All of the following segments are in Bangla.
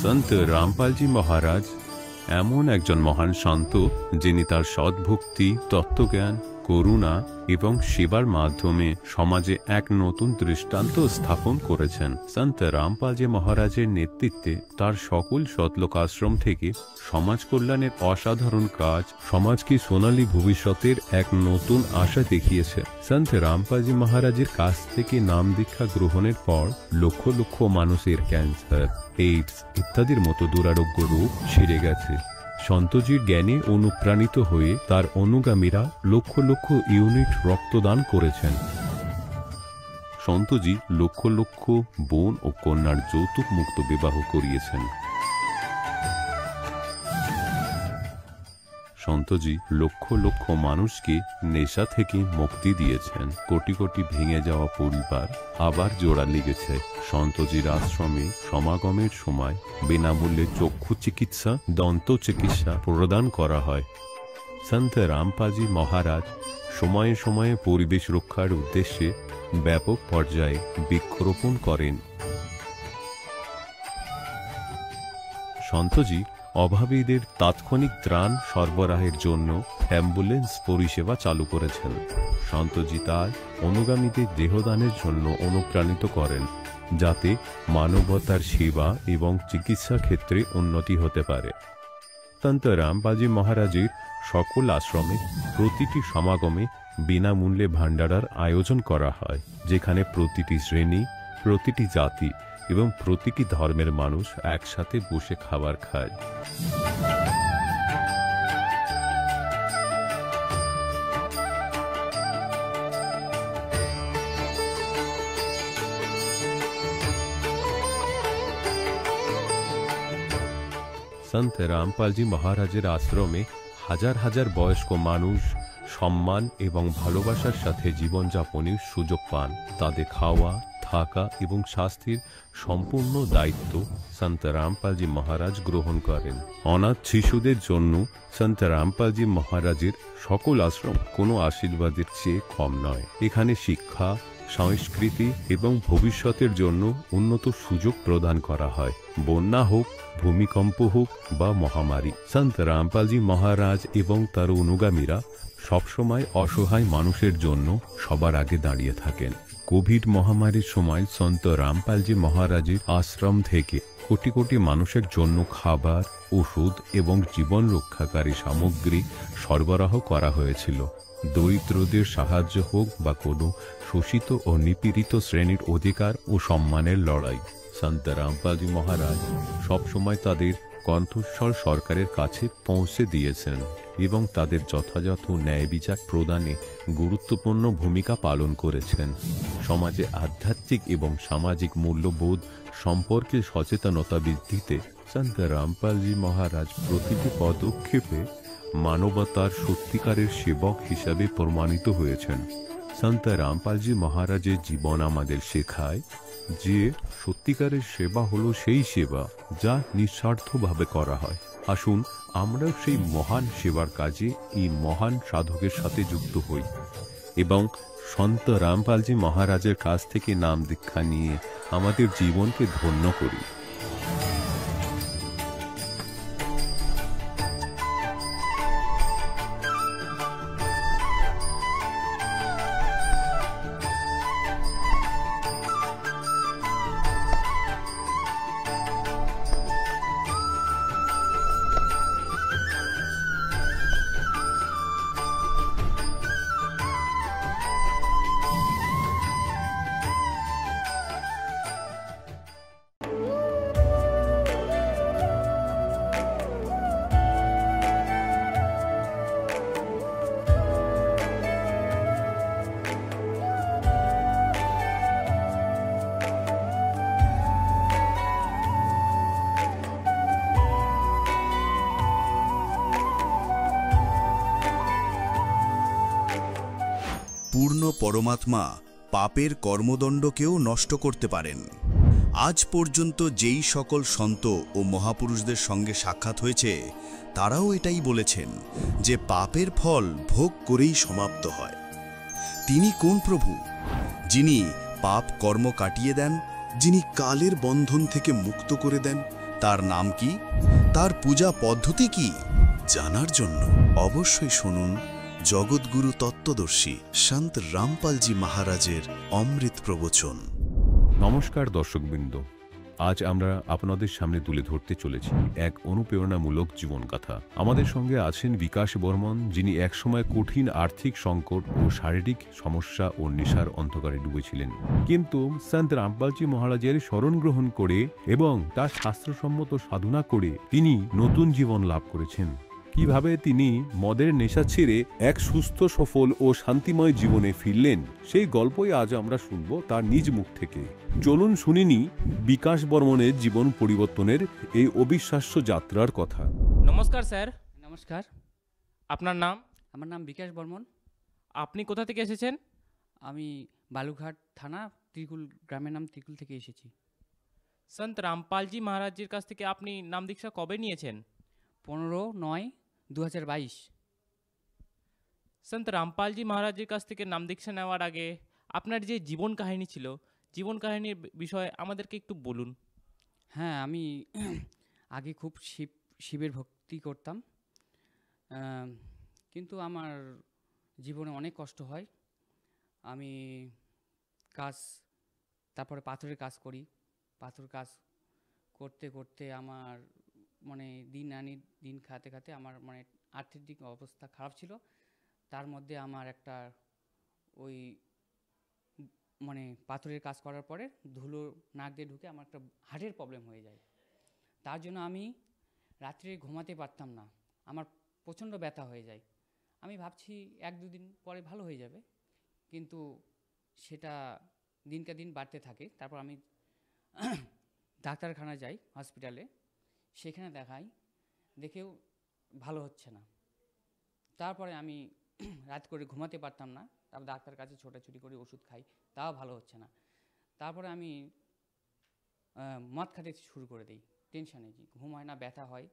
সন্ত রামপালজি মহারাজ এমন একজন মহান সন্ত যিনি তার সদ্ভক্তি, তত্ত্বজ্ঞান, করুণা এবং সেবার মাধ্যমে সমাজে এক নতুন দৃষ্টান্ত স্থাপন করেছেন। সন্ত রামপালজি মহারাজের নেতৃত্বে তার সকল সতলোক আশ্রম থেকে সমাজ কল্যাণের অসাধারণ কাজ সমাজকে সোনালী ভবিষ্যতের এক নতুন আশা দেখিয়েছে। সন্ত রামপালজি মহারাজের কাছ থেকে নাম দীক্ষা গ্রহণের পর লক্ষ লক্ষ মানুষের ক্যান্সার, এইডস ইত্যাদির মতো দুরারোগ্য রোগ সেরে গেছে। সন্তজির জ্ঞানে অনুপ্রাণিত হয়ে তার অনুগামীরা লক্ষ লক্ষ ইউনিট রক্তদান করেছেন। সন্তজি লক্ষ লক্ষ বোন ও কন্যার যৌতুক মুক্ত বিবাহ করিয়েছেন। সন্তজি লক্ষ লক্ষ মানুষকে নেশা থেকে মুক্তি দিয়েছেন। কোটি কোটি ভেঙে যাওয়া পরিবার আবার জোড়া লেগেছে। সন্তজির আশ্রমে সমাগমের সময় বিনামূল্যে চক্ষু চিকিৎসা, দন্ত চিকিৎসা প্রদান করা হয়। সন্ত রামপালজি মহারাজ সময়ে সময়ে পরিবেশ রক্ষার উদ্দেশ্যে ব্যাপক পর্যায়ে বৃক্ষরোপণ করেন। সন্তজি অভাবীদের তাৎক্ষণিক ত্রাণ সরবরাহের জন্য অ্যাম্বুলেন্স পরিষেবা চালু করেছেন। সন্তজি তার অনুগামীদের দেহদানের জন্য অনুপ্রাণিত করেন, যাতে মানবতার সেবা এবং চিকিৎসা ক্ষেত্রে উন্নতি হতে পারে। সন্ত রামপালজি মহারাজের সকল আশ্রমে প্রতিটি সমাগমে বিনামূল্যে ভান্ডারার আয়োজন করা হয়, যেখানে প্রতিটি শ্রেণী, প্রতিটি জাতি এবং প্রতিটি ধর্মের মানুষ একসাথে বসে খাবার খায়। সন্ত রামপালজি মহারাজের আশ্রমে হাজার হাজার বয়স্ক মানুষ সম্মান এবং ভালোবাসার সাথে জীবনযাপনের সুযোগ পান। তাদের খাওয়া, থাকা এবং স্বাস্থ্যের সম্পূর্ণ দায়িত্ব সন্ত রামপালজি মহারাজ গ্রহণ করেন। অনাথ শিশুদের জন্য সন্ত রামপালজি মহারাজের সকল আশ্রম কোনো আশীর্বাদের চেয়ে কম নয়। এখানে শিক্ষা, সংস্কৃতি এবং ভবিষ্যতের জন্য উন্নত সুযোগ প্রদান করা হয়। বন্যা হোক, ভূমিকম্প হোক বা মহামারী, সন্ত রামপালজি মহারাজ এবং তার অনুগামীরা সবসময় অসহায় মানুষের জন্য সবার আগে দাঁড়িয়ে থাকেন। কোভিড মহামারীর সময় সন্ত রামপালজি মহারাজের আশ্রম থেকে কোটি কোটি মানুষের জন্য খাবার, ওষুধ এবং জীবন রক্ষাকারী সামগ্রী সরবরাহ করা হয়েছিল। দরিদ্রদের সাহায্য হোক বা কোনো শোষিত ও নিপীড়িত শ্রেণীর অধিকার ও সম্মানের লড়াই, সন্ত রামপালজি মহারাজ সবসময় তাদের কণ্ঠস্বর সরকারের কাছে পৌঁছে দিয়েছেন এবং তাদের যথাযথ ন্যায় বিচার প্রদানে গুরুত্বপূর্ণ ভূমিকা পালন করেছেন। সমাজে আধ্যাত্মিক এবং সামাজিক মূল্যবোধ সম্পর্কে সচেতনতা বৃদ্ধিতে সন্ত রামপালজি মহারাজ প্রতিটি পদক্ষেপে মানবতার সত্যিকারের সেবক হিসাবে প্রমাণিত হয়েছেন। সন্ত রামপালজি মহারাজের জীবন আমাদের শেখায় যে সত্যিকারের সেবা হলো সেই সেবা যা নিঃস্বার্থভাবে করা হয়। আসুন আমরাও সেই মহান সেবার কাজে এই মহান সাধকের সাথে যুক্ত হই এবং সন্ত রামপালজি মহারাজের কাছ থেকে নাম দীক্ষা নিয়ে আমাদের জীবনকে ধন্য করি। পূর্ণ পরমাত্মা পাপের কর্মদণ্ডকেও নষ্ট করতে পারেন। আজ পর্যন্ত যেই সকল সন্ত ও মহাপুরুষদের সঙ্গে সাক্ষাৎ হয়েছে তারাও এটাই বলেছেন যে পাপের ফল ভোগ করেই সমাপ্ত হয়। তিনি কোন প্রভু? যিনি পাপ কর্ম কাটিয়ে দেন, যিনি কালের বন্ধন থেকে মুক্ত করে দেন, তার নাম কি, তার পূজা পদ্ধতি কি জানার জন্য অবশ্যই শুনুন জগৎগুরু তত্ত্বদর্শী সন্ত রামপালজি মহারাজের অমৃত প্রবচন। নমস্কার দর্শকবৃন্দ, আজ আমরা আপনাদের সামনে তুলে ধরতে চলেছি এক অনুপ্রেরণামূলক জীবনগাথা। আমাদের সঙ্গে আছেন বিকাশ বর্মন, যিনি একসময় কঠিন আর্থিক সংকট ও শারীরিক সমস্যা ও নেশার অন্ধকারে ডুবেছিলেন, কিন্তু সন্ত রামপালজি মহারাজের শরণ গ্রহণ করে এবং তার শাস্ত্রসম্মত সাধনা করে তিনি নতুন জীবন লাভ করেছেন। কিভাবে তিনি মদের নেশা ছেড়ে এক সুস্থ, সফল ও শান্তিময় জীবনে ফিরলেন, সেই গল্পই আজ আমরা শুনব তার নিজ মুখ থেকে। চলুন শুনিনি বিকাশ বর্মনের জীবন পরিবর্তনের এই অবিশ্বাস্য যাত্রার কথা। নমস্কার স্যার। নমস্কার, আপনার নাম? আমার নাম বিকাশ বর্মন। আপনি কোথা থেকে এসেছেন? আমি বালুঘাট থানা ত্রিকুল, গ্রামের নাম ত্রিকুল থেকে এসেছি। সন্ত রামপালজি মহারাজের কাছ থেকে আপনি নাম দীক্ষা কবে নিয়েছেন? 15/9/2022। সন্ত রামপালজি মহারাজের কাছ থেকে নাম দীক্ষা নেওয়ার আগে আপনার যে জীবন কাহিনী ছিল, জীবন কাহিনীর বিষয়ে আমাদেরকে একটু বলুন। হ্যাঁ, আমি আগে খুব শিবের ভক্তি করতাম, কিন্তু আমার জীবনে অনেক কষ্ট হয়। আমি কাজ, তারপরে পাথরের কাজ করি। পাথর কাজ করতে করতে আমার দিন আনি দিন খাতে খাতে আমার আর্থিক দিক অবস্থা খারাপ ছিল। তার মধ্যে আমার একটা ওই পাথরের কাজ করার পরে ধুলো নাক দিয়ে ঢুকে আমার একটা হার্টের প্রবলেম হয়ে যায়। তার জন্য আমি রাত্রে ঘুমাতে পারতাম না, আমার প্রচণ্ড ব্যথা হয়ে যায়। আমি ভাবছি 1-2 দিন পরে ভালো হয়ে যাবে, কিন্তু সেটা দিনকে দিন বাড়তে থাকে। তারপর আমি ডাক্তারখানা যাই, হসপিটালে, সেখানে দেখাই, দেখেও ভালো হচ্ছে না। তারপরে আমি রাত করে ঘুমাতে পারতাম না, তারপর ডাক্তার কাছে ছোটাছুটি করে ওষুধ খাই, তাও ভালো হচ্ছে না। তারপরে আমি মদ খেতে শুরু করে দিই, টেনশানে কি ঘুম হয় না, ব্যথা হয়।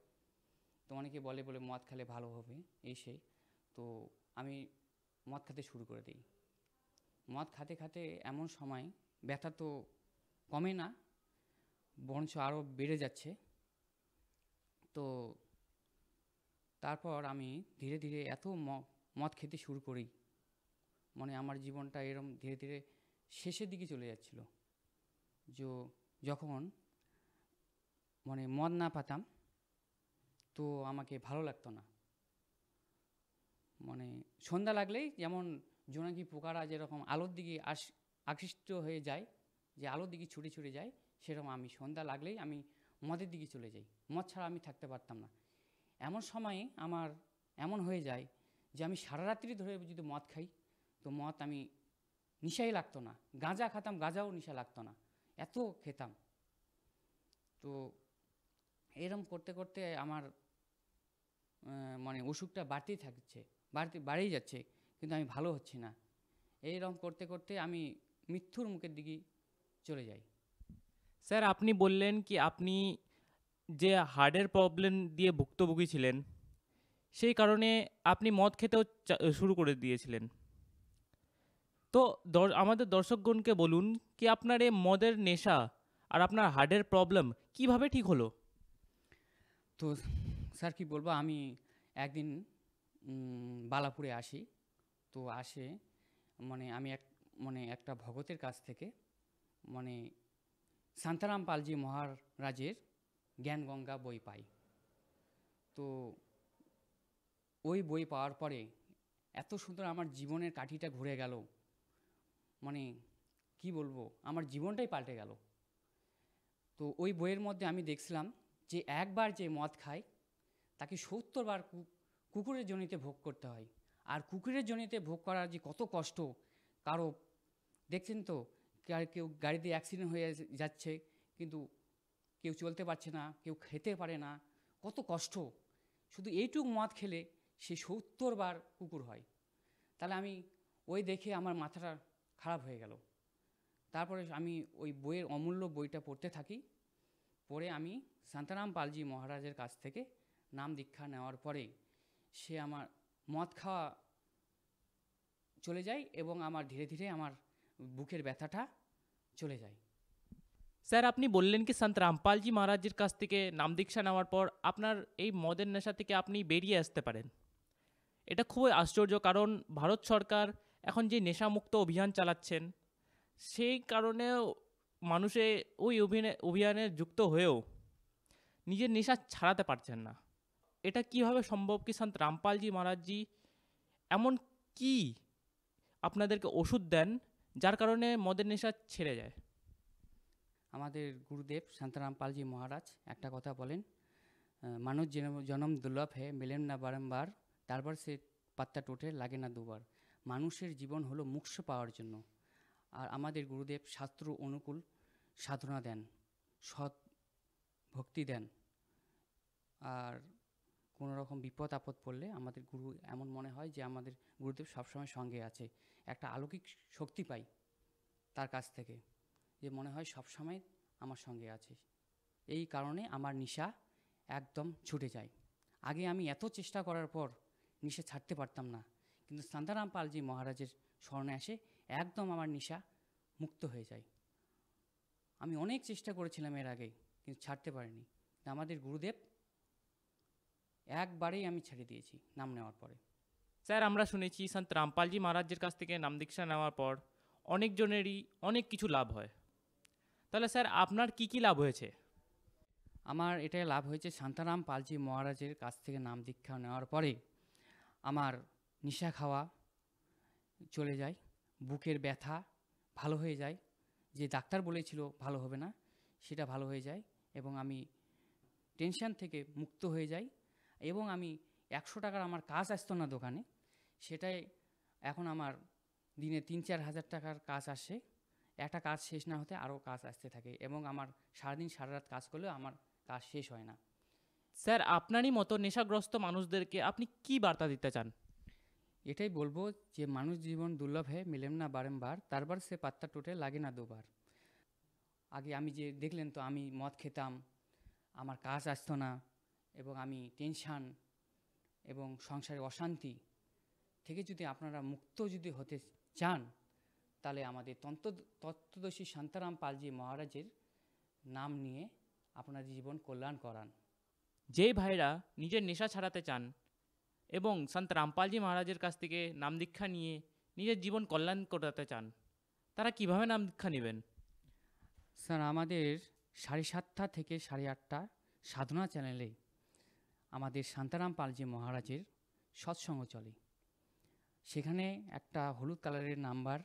তো অনেকে বলে মদ খেলে ভালো হবে, এই সেই। তো আমি মদ খেতে শুরু করে দিই। মদ খাতে খাতে এমন সময় ব্যথা তো কমে না, বরঞ্চ আরও বেড়ে যাচ্ছে। তো তারপর আমি ধীরে ধীরে এত মদ খেতে শুরু করি, আমার জীবনটা এরম ধীরে ধীরে শেষের দিকে চলে যাচ্ছিল। যখন মদ না পেতাম, তো আমাকে ভালো লাগতো না। সন্ধ্যা লাগলেই যেমন জোনাকি পোকারা যেরকম আলোর দিকে আকৃষ্ট হয়ে যায়, যে আলোর দিকে ছুটে ছুটে যায়, সেরকম আমি সন্ধ্যা লাগলেই আমি মদের দিকে চলে যাই। মদ ছাড়া আমি থাকতে পারতাম না। এমন সময়ে আমার এমন হয়ে যায় যে আমি সারা রাত্রি ধরে যদি মদ খাই, তো মদ আমি নেশাই লাগতো না। গাঁজা খেতাম, গাঁজাও নেশা লাগতো না, এত খেতাম। তো এরম করতে করতে আমার অসুখটা বাড়তেই থাকছে, বাড়েই যাচ্ছে, কিন্তু আমি ভালো হচ্ছি না। এইরকম করতে করতে আমি মৃত্যুর মুখের দিকে চলে যাই। স্যার, আপনি বললেন কি আপনি যে হার্টের প্রবলেম দিয়ে ভুক্তভোগী ছিলেন, সেই কারণে আপনি মদ খেতেও শুরু করে দিয়েছিলেন। তো আমাদের দর্শকগণকে বলুন কি আপনার এই মদের নেশা আর আপনার হার্টের প্রবলেম কিভাবে ঠিক হলো? তো স্যার কি বলবো, আমি একদিন বালাপুরে আসি। তো আমি একটা ভগতের কাছ থেকে শান্তারাম পালজি মহারাজের জ্ঞানগঙ্গা বই পাই। তো ওই বই পাওয়ার পরে এত সুন্দর আমার জীবনের কাঠিটা ঘুরে গেল, কি বলবো, আমার জীবনটাই পাল্টে গেল। তো ওই বইয়ের মধ্যে আমি দেখছিলাম যে একবার যে মদ খায় তাকে 70 বার কুকুরের জনিতে ভোগ করতে হয়। আর কুকুরের জনিতে ভোগ করার যে কত কষ্ট, কারো দেখছেন তো, কেউ গাড়িতে অ্যাক্সিডেন্ট হয়ে যাচ্ছে, কিন্তু কেউ চলতে পারছে না, কেউ খেতে পারে না, কত কষ্ট। শুধু এইটুকু মদ খেলে সে 70 বার কুকুর হয়। তাহলে আমি ওই দেখে আমার মাথাটা খারাপ হয়ে গেল। তারপরে আমি ওই বইয়ের অমূল্য বইটা পড়তে থাকি। পরে আমি শান্তারাম পালজি মহারাজের কাছ থেকে নাম দীক্ষা নেওয়ার পরে সে আমার মদ খাওয়া চলে যায় এবং আমার ধীরে ধীরে আমার বুকের ব্যথাটা চলে যায়। স্যার আপনি বললেন কি সন্ত রামপালজি মহারাজের কাছ থেকে নাম দীক্ষা নেওয়ার পর আপনার এই মদের নেশা থেকে আপনি বেরিয়ে আসতে পারেন। এটা খুবই আশ্চর্য, কারণ ভারত সরকার এখন যে নেশামুক্ত অভিযান চালাচ্ছেন, সেই কারণেও মানুষে ওই অভিযানে যুক্ত হয়েও নিজের নেশা ছাড়াতে পারছেন না। এটা কিভাবে সম্ভব কি সন্ত রামপালজি মহারাজজি এমন কি আপনাদেরকে ওষুধ দেন যার কারণে মদের নেশা ছেড়ে যায়? আমাদের গুরুদেব শান্তারাম পালজি মহারাজ একটা কথা বলেন, মানুষ জনম দুর্লভ হে মিলেন না বারংবার, তারপর সে পাত্তা টোটে লাগে না দুবার। মানুষের জীবন হলো মোক্ষ পাওয়ার জন্য। আর আমাদের গুরুদেব শাস্ত্র অনুকূল সাধনা দেন, সৎ ভক্তি দেন। আর কোনো রকম বিপদ আপদ পড়লে আমাদের গুরু এমন মনে হয় যে আমাদের গুরুদেব সবসময় সঙ্গে আছে। একটা অলৌকিক শক্তি পাই তার কাছ থেকে, যে মনে হয় সবসময় আমার সঙ্গে আছে। এই কারণে আমার নেশা একদম ছুটে যায়। আগে আমি এত চেষ্টা করার পর নেশা ছাড়তে পারতাম না, কিন্তু শান্তারাম পালজি মহারাজের স্মরণে আসে একদম আমার নেশা মুক্ত হয়ে যায়। আমি অনেক চেষ্টা করেছিলাম এর আগে, কিন্তু ছাড়তে পারিনি। আমাদের গুরুদেব একবারেই আমি ছেড়ে দিয়েছি নাম নেওয়ার পরে। স্যার আমরা শুনেছি সন্ত রামপালজি মহারাজের কাছ থেকে নাম দীক্ষা নেওয়ার পর অনেকজনেরই অনেক কিছু লাভ হয়। তাহলে স্যার আপনার কি কি লাভ হয়েছে? আমার এটাই লাভ হয়েছে, শান্তারাম পালজি মহারাজের কাছ থেকে নাম দীক্ষা নেওয়ার পরে আমার নেশা খাওয়া চলে যায়, বুকের ব্যথা ভালো হয়ে যায়, যে ডাক্তার বলেছিল ভালো হবে না সেটা ভালো হয়ে যায়, এবং আমি টেনশন থেকে মুক্ত হয়ে যাই। এবং আমি 100 টাকার আমার কাজ আসতো না দোকানে, সেটাই এখন আমার দিনে 3-4 হাজার টাকার কাজ আসে। একটা কাজ শেষ না হতে আরও কাজ আসতে থাকে, এবং আমার সারাদিন সারা রাত কাজ করলেও আমার কাজ শেষ হয় না। স্যার আপনারই মতো নেশাগ্রস্ত মানুষদেরকে আপনি কি বার্তা দিতে চান? এটাই বলবো যে মানুষ জীবন দুর্লভ হে মিলেন না বারংবার, তারপর সে পাত্তা টোটে লাগে না দুবার। আগে আমি যে দেখলেন তো আমি মদ খেতাম, আমার কাজ আসতো না, এবং আমি টেনশান এবং সংসারে অশান্তি থেকে যদি আপনারা মুক্ত যদি হতে চান, তাহলে আমাদের তত্ত্বদর্শী শান্তারাম পালজি মহারাজের নাম নিয়ে আপনাদের জীবন কল্যাণ করান। যেই ভাইরা নিজের নেশা ছাড়াতে চান এবং সন্ত রামপালজি মহারাজের কাছ থেকে নাম দীক্ষা নিয়ে নিজের জীবন কল্যাণ করাতে চান, তারা কিভাবে নাম দীক্ষা নেবেন? স্যার আমাদের 7:30 থেকে 8:30 সাধনা চ্যানেলে আমাদের শান্তারাম পালজি মহারাজের সৎসঙ্গ চলে। সেখানে একটা হলুদ কালারের নাম্বার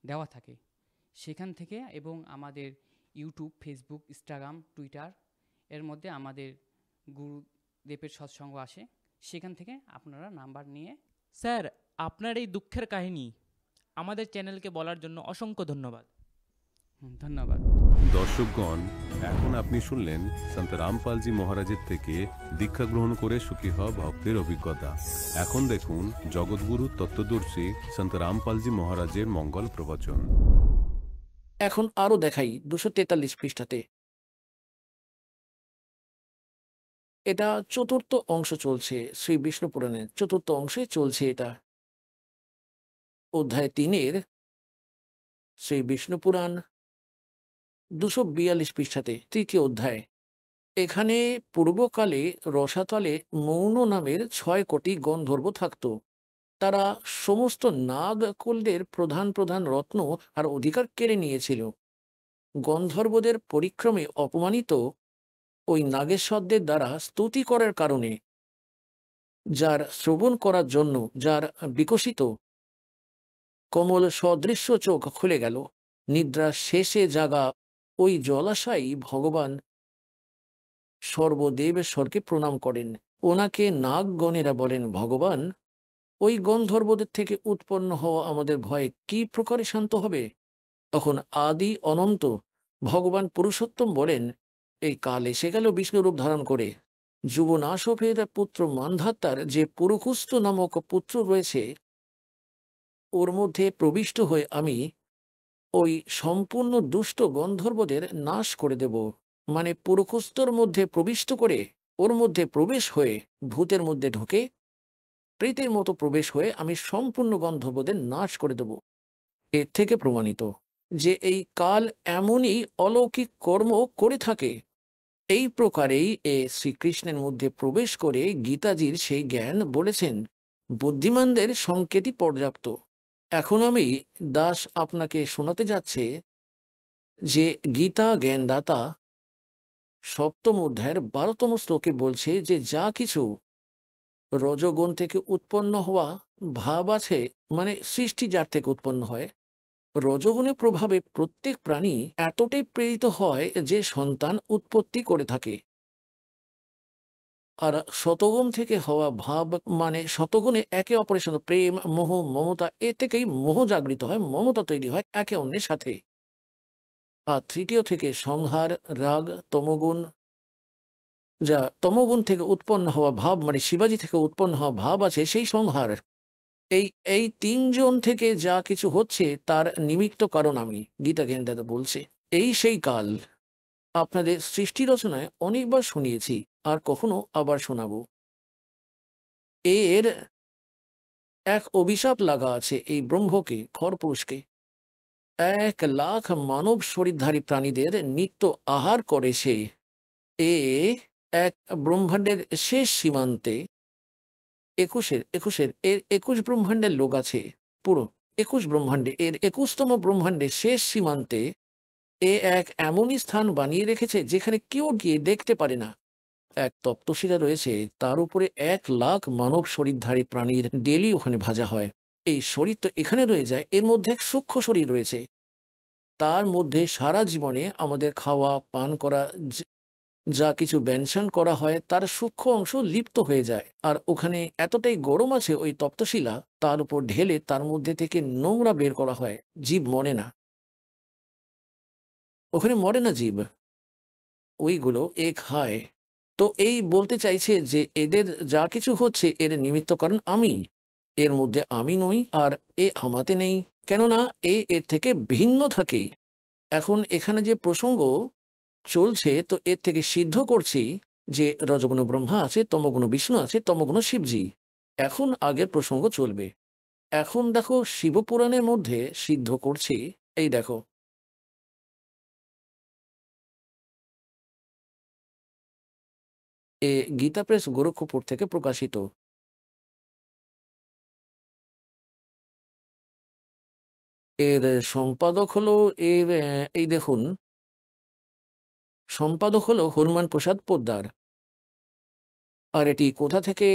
দেওয়া থাকে, সেখান থেকে, এবং আমাদের ইউটিউব, ফেসবুক, ইনস্টাগ্রাম, টুইটার এর মধ্যে আমাদের গুরুদেবের সৎসঙ্গ আসে, সেখান থেকে আপনারা নাম্বার নিয়ে। স্যার আপনার এই দুঃখের কাহিনী আমাদের চ্যানেলকে বলার জন্য অসংখ্য ধন্যবাদ। ধন্যবাদ। দর্শকগণ, এখন আপনি শুনলেন সন্ত রামপালজি মহারাজের থেকে দীক্ষা গ্রহণ করে সুখী হওয়া ভক্তের অভিজ্ঞতা। এখন দেখুন জগৎগুরু তত্ত্বদর্শী সন্ত রামপালজি মহারাজের মঙ্গল প্রবচন। এখন আরো দেখাই 243 পৃষ্ঠাতে। এটা চতুর্থ অংশ চলছে, শ্রী বিষ্ণু পুরাণের চতুর্থ অংশে চলছে এটা। অধ্যায় 3-এর শ্রী বিষ্ণু পুরাণ 242 পৃষ্ঠাতে তৃতীয় অধ্যায়। এখানে পূর্বকালে রসাতলে মৌন নামের 6 কোটি গন্ধর্ব থাকত। তারা সমস্ত নাগকুলদের প্রধান প্রধান রত্ন আর অধিকার কেড়ে নিয়েছিল। গন্ধর্বদের পরিক্রমে অপমানিত ওই নাগেশ্বরদের দ্বারা স্তুতি করার কারণে, যার শ্রবণ করার জন্য যার বিকশিত কমল সদৃশ্য চোখ খুলে গেল, নিদ্রার শেষে জাগা ওই জলাশয়ী ভগবান সর্বদেবেশ্বরকে প্রণাম করেন। ওনাকে নাগগণেরা বলেন, ভগবান, ওই গন্ধর্বদের থেকে উৎপন্ন হওয়া আমাদের ভয় কি প্রকারে শান্ত হবে? তখন আদি অনন্ত ভগবান পুরুষোত্তম বলেন, এই কাল এসে গেল বিষ্ণুরূপ ধারণ করে। যুবনাশভের পুত্র মান্ধাত্তার যে পুরুকুস্থ নামক পুত্র রয়েছে, ওর মধ্যে প্রবিষ্ট হয়ে আমি ওই সম্পূর্ণ দুষ্ট গন্ধর্বদের নাশ করে দেব। মানে পুরুকুস্থর মধ্যে প্রবিষ্ট করে, ওর মধ্যে প্রবেশ হয়ে, ভূতের মধ্যে ঢুকে প্রেতের মতো প্রবেশ হয়ে আমি সম্পূর্ণ গন্ধর্বদের নাশ করে দেব। এর থেকে প্রমাণিত যে এই কাল এমনই অলৌকিক কর্ম করে থাকে। এই প্রকারেই শ্রীকৃষ্ণের মধ্যে প্রবেশ করে গীতাজির সেই জ্ঞান বলেছেন, বুদ্ধিমানদের সংকেতই পর্যাপ্ত। এখন আমি দাস আপনাকে শোনাতে যাচ্ছে যে গীতা জ্ঞানদাতা সপ্তম অধ্যায়ের 12তম শ্লোকে বলছে যে যা কিছু রজোগুণ থেকে উৎপন্ন হওয়া ভাব আছে, মানে সৃষ্টি যার থেকে উৎপন্ন হয়, রজোগুণের প্রভাবে প্রত্যেক প্রাণী এতটাই প্রেরিত হয় যে সন্তান উৎপত্তি করে থাকে। আর শতগুণ থেকে হওয়া ভাব, মানে শতগুণে একে অপরের সাথে প্রেম, মোহ, মমতা, এ থেকেই মোহ জাগৃত হয়, মমতা তৈরি হয় একে অন্যের সাথে। আর তৃতীয় থেকে সংহার, রাগ, তমগুণ, যা তমগুণ থেকে উৎপন্ন হওয়া ভাব, মানে শিবাজি থেকে উৎপন্ন হওয়া ভাব আছে, সেই সংহার। এই এই তিনজন থেকে যা কিছু হচ্ছে তার নিমিত্ত কারণ আমি, গীতা জ্ঞানদাতা বলছে। এই সেই কাল আপনাদের সৃষ্টি রচনায় অনেকবার শুনিয়েছি, আর কখনো আবার শোনাবো। এর এক অভিশাপ লাগা আছে এই ব্রহ্মকে, খরপুরুষকে। 1,00,000 মানব শরীরধারী প্রাণীদের নিত্য আহার করে সে। এ এক ব্রহ্মাণ্ডের শেষ সীমান্তে, এর 21 ব্রহ্মাণ্ডের লোক আছে, পুরো 21 ব্রহ্মাণ্ডে, এর 21তম ব্রহ্মাণ্ডের শেষ সীমান্তে এ এক এমনই স্থান বানিয়ে রেখেছে যেখানে কেউ গিয়ে দেখতে পারে না। এক তপ্তশিলা রয়েছে, তার উপরে 1,00,000 মানব শরীরধারী প্রাণীর ডেলি ওখানে ভাজা হয়। এই শরীর তো এখানে রয়ে যায়, এর মধ্যে এক সূক্ষ্ম শরীর রয়েছে, তার মধ্যে সারা জীবনে আমাদের খাওয়া পান করা যা কিছু ব্যঞ্জন করা হয় তার সূক্ষ্ম অংশ লিপ্ত হয়ে যায়। আর ওখানে এতটাই গরম আছে ওই তপ্তশিলা, তার উপর ঢেলে তার মধ্যে থেকে নোংরা বের করা হয়। জীব মরে না, ওখানে মরে না জীব, ওইগুলো এ খায়। তো এই বলতে চাইছে যে এদের যা কিছু হচ্ছে এর নিমিত্ত কারণ আমি, এর মধ্যে আমি নই, আর এ আমাতে নেই, কেননা এর থেকে ভিন্ন থাকে। এখন এখানে যে প্রসঙ্গ চলছে, তো এর থেকে সিদ্ধ করছি যে রজগুণ ব্রহ্মা আছে, তমগুণ বিষ্ণু আছে, তমগুণ শিবজি। এখন আগের প্রসঙ্গ চলবে। এখন দেখো শিবপুরাণের মধ্যে সিদ্ধ করছি, এই দেখো, গীতা প্রেস গোরক্ষপুর থেকে প্রকাশিত। এর সম্পাদক হলো এই দেখুন, সম্পাদক হলো হনুমান প্রসাদ পোদ্দার। আর এটি কোথা থেকে?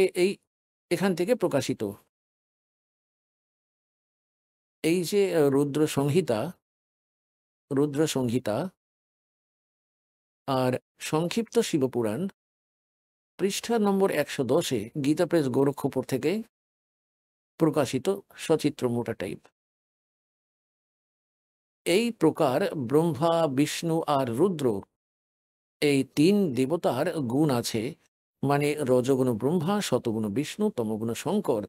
এখান থেকে প্রকাশিত। এই যে রুদ্র সংহিতা আর সংক্ষিপ্ত শিবপুরাণ, পৃষ্ঠা নম্বর 110-এ গীতা প্রেস গোরক্ষপুর থেকে প্রকাশিত, সচিত্র মোটা টাইপ। এই প্রকার ব্রহ্মা, বিষ্ণু আর রুদ্র, এই 3 দেবতার গুণ আছে, মানে রজগুণ ব্রহ্মা, শতগুণ বিষ্ণু, তমগুণ শঙ্কর।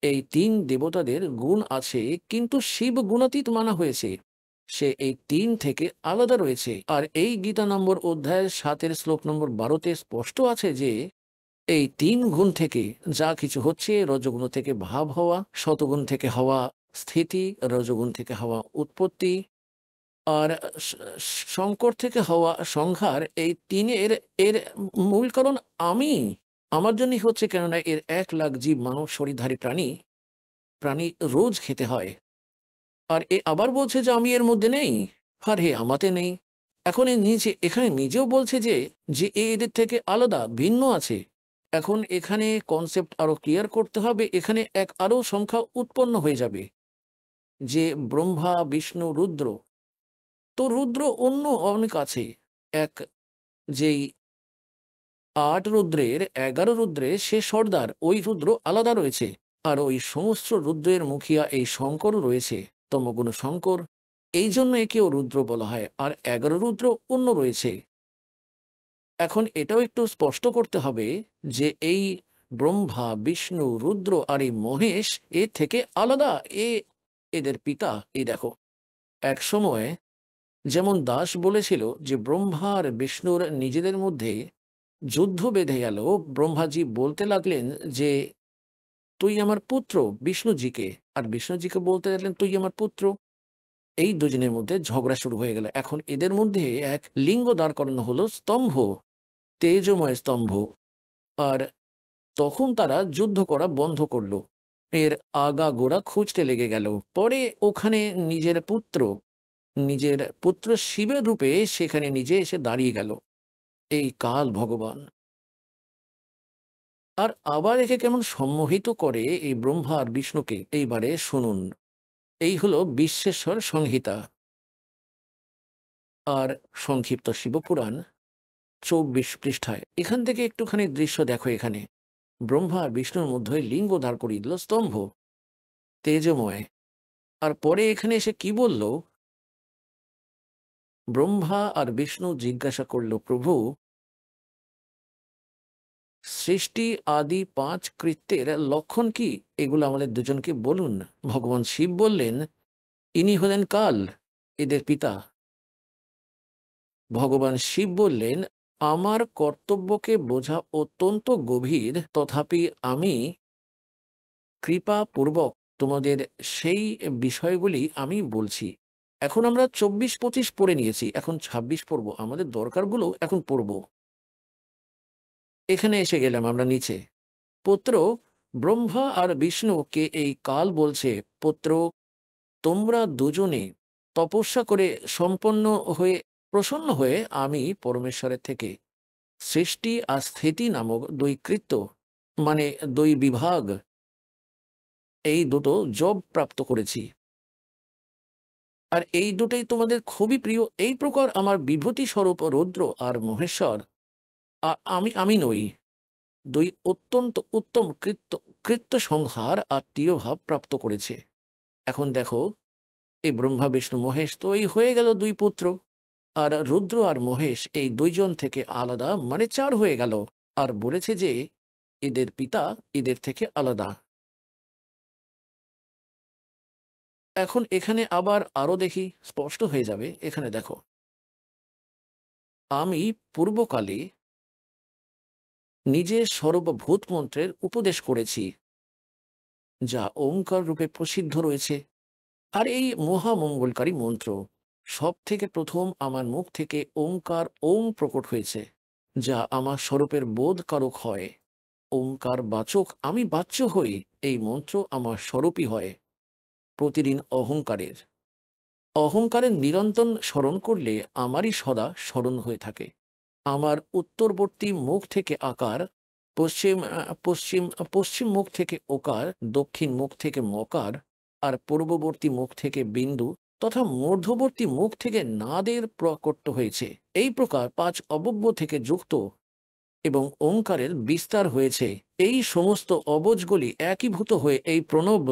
এই 3 দেবতাদের গুণ আছে, কিন্তু শিব গুণাতীত মানা হয়েছে, সে এই 3 থেকে আলাদা রয়েছে। আর এই গীতা নম্বর অধ্যায়ের 7-এর শ্লোক নম্বর 12-তে স্পষ্ট আছে যে এই 3 গুণ থেকে যা কিছু হচ্ছে, রজগুণ থেকে ভাব হওয়া, শতগুণ থেকে হওয়া স্থিতি, রজগুণ থেকে হওয়া উৎপত্তি, আর শঙ্কর থেকে হওয়া সংহার, এই 3-এর এর মূল কারণ আমি, আমার জন্যই হচ্ছে, কেননা এর 1,00,000 জীব মানব শরীরধারী প্রাণী রোজ খেতে হয়। আর আবার বলছে যে আমি এর মধ্যে নেই, আর আমাতে নেই। এখন এখানে নিজেও বলছে যে এদের থেকে আলাদা, ভিন্ন আছে। এখন এখানে কনসেপ্ট আরো ক্লিয়ার করতে হবে, এখানে আরো সংখ্যা উৎপন্ন হয়ে যাবে যে ব্রহ্মা, বিষ্ণু, রুদ্র। তো রুদ্র অন্য অনেক আছে, যেই 8 রুদ্রের 11 রুদ্রে সে সর্দার, ওই রুদ্র আলাদা রয়েছে। আর ওই সমস্ত রুদ্রের মুখিয়া এই শঙ্করও রয়েছে, তমগুণ শঙ্কর, এই জন্য একেও রুদ্র বলা হয়। আর 11 রুদ্র অন্য রয়েছে। এখন এটাও একটু স্পষ্ট করতে হবে যে এই ব্রহ্মা, বিষ্ণু, রুদ্র আর এই মহেশ এর থেকে আলাদা, এদের পিতা। এই দেখো, এক সময় যেমন দাস বলেছিল যে ব্রহ্মা আর বিষ্ণুর নিজেদের মধ্যে যুদ্ধ বেঁধে গেল, ব্রহ্মাজি বলতে লাগলেন যে তুই আমার পুত্র বিষ্ণুজিকে, আর বিষ্ণুজিকে বলতে লাগলেন তুই আমার পুত্র। এই দুজনের মধ্যে ঝগড়া শুরু হয়ে গেল। এখন এদের মধ্যে এক লিঙ্গ দাঁড় করানো হলো, স্তম্ভ, তেজময় স্তম্ভ। আর তখন তারা যুদ্ধ করা বন্ধ করলো। এর আগাগোড়া খুঁজতে লেগে গেল। পরে ওখানে নিজের পুত্র শিবের রূপে সেখানে নিজে এসে দাঁড়িয়ে গেল এই কাল ভগবান। আর আবার একে কেমন সম্মোহিত করে এই ব্রহ্মা আর বিষ্ণুকে, এইবারে শুনুন। এই হলো বিশ্বেশ্বর সংহিতা আর সংক্ষিপ্ত শিবপুরাণ 24 পৃষ্ঠায়। এখান থেকে একটুখানি দৃশ্য দেখো। এখানে ব্রহ্মা আর বিষ্ণুর মধ্যে লিঙ্গ দাঁড় করিয়ে দিল, স্তম্ভ, তেজময়। আর পরে এখানে এসে কি বলল? ব্রহ্মা আর বিষ্ণু জিজ্ঞাসা করল, প্রভু, সৃষ্টি আদি 5 কৃত্যের লক্ষণ কি? এগুলো আমাদের দুজনকে বলুন। ভগবান শিব বললেন, ইনি হলেন কাল, এদের পিতা। ভগবান শিব বললেন, আমার কর্তব্যকে বোঝা অত্যন্ত গভীর, তথাপি আমি কৃপাপূর্বক তোমাদের সেই বিষয়গুলি আমি বলছি। এখন আমরা 24-25 পড়ে নিয়েছি, এখন 26 পড়ব। আমাদের দরকারগুলো এখন পড়ব। এখানে এসে গেলাম আমরা নিচে। পুত্র, ব্রহ্মা আর বিষ্ণুকে এই কাল বলছে, পুত্র, তোমরা দুজনে তপস্যা করে প্রসন্ন হয়ে আমি পরমেশ্বরের থেকে সৃষ্টি আর স্থিতি নামক 2 কৃত্য, মানে 2 বিভাগ, এই দুটো জব প্রাপ্ত করেছি। আর এই দুটোই তোমাদের খুবই প্রিয়। এই প্রকার আমার বিভূতি স্বরূপ রুদ্র আর মহেশ্বর আমি নই, 2 অত্যন্ত উত্তম কৃত্য সংহার আর প্রিয়ভাব প্রাপ্ত করেছে। এখন দেখো, এই ব্রহ্মা বিষ্ণু মহেশ তো এই হয়ে গেল 2 পুত্র। আর রুদ্র আর মহেশ এই 2 জন থেকে আলাদা, মানে 4 হয়ে গেল। আর বলেছে যে এদের পিতা এদের থেকে আলাদা। এখন এখানে আবার আরো দেখি, স্পষ্ট হয়ে যাবে। এখানে দেখো, আমি পূর্বকালে নিজের সর্বভূত মন্ত্রের উপদেশ করেছি, যা ওঙ্কার রূপে প্রসিদ্ধ রয়েছে। আর এই মহামঙ্গলকারী মন্ত্র সব থেকে প্রথম আমার মুখ থেকে ওঙ্কার ওং প্রকট হয়েছে, যা আমার স্বরূপের বোধকারক হয়। ওঙ্কার বাচক আমি বাচ্য হই, এই মন্ত্র আমার স্বরূপই হয়। প্রতিদিন অহংকারের নিরন্তর স্মরণ করলে আমারই সদা স্মরণ হয়ে থাকে। আমার উত্তরবর্তী মুখ থেকে আকার, পশ্চিম পশ্চিম পশ্চিম মুখ থেকে ওকার, দক্ষিণ মুখ থেকে মকার, আর পূর্ববর্তী মুখ থেকে বিন্দু তথা মধ্যবর্তী মুখ থেকে নাদের প্রকট হয়েছে। এই প্রকার 5 অবয়ব থেকে যুক্ত এবং ওঙ্কারের বিস্তার হয়েছে। এই সমস্ত অবজগুলি একীভূত হয়ে এই প্রণব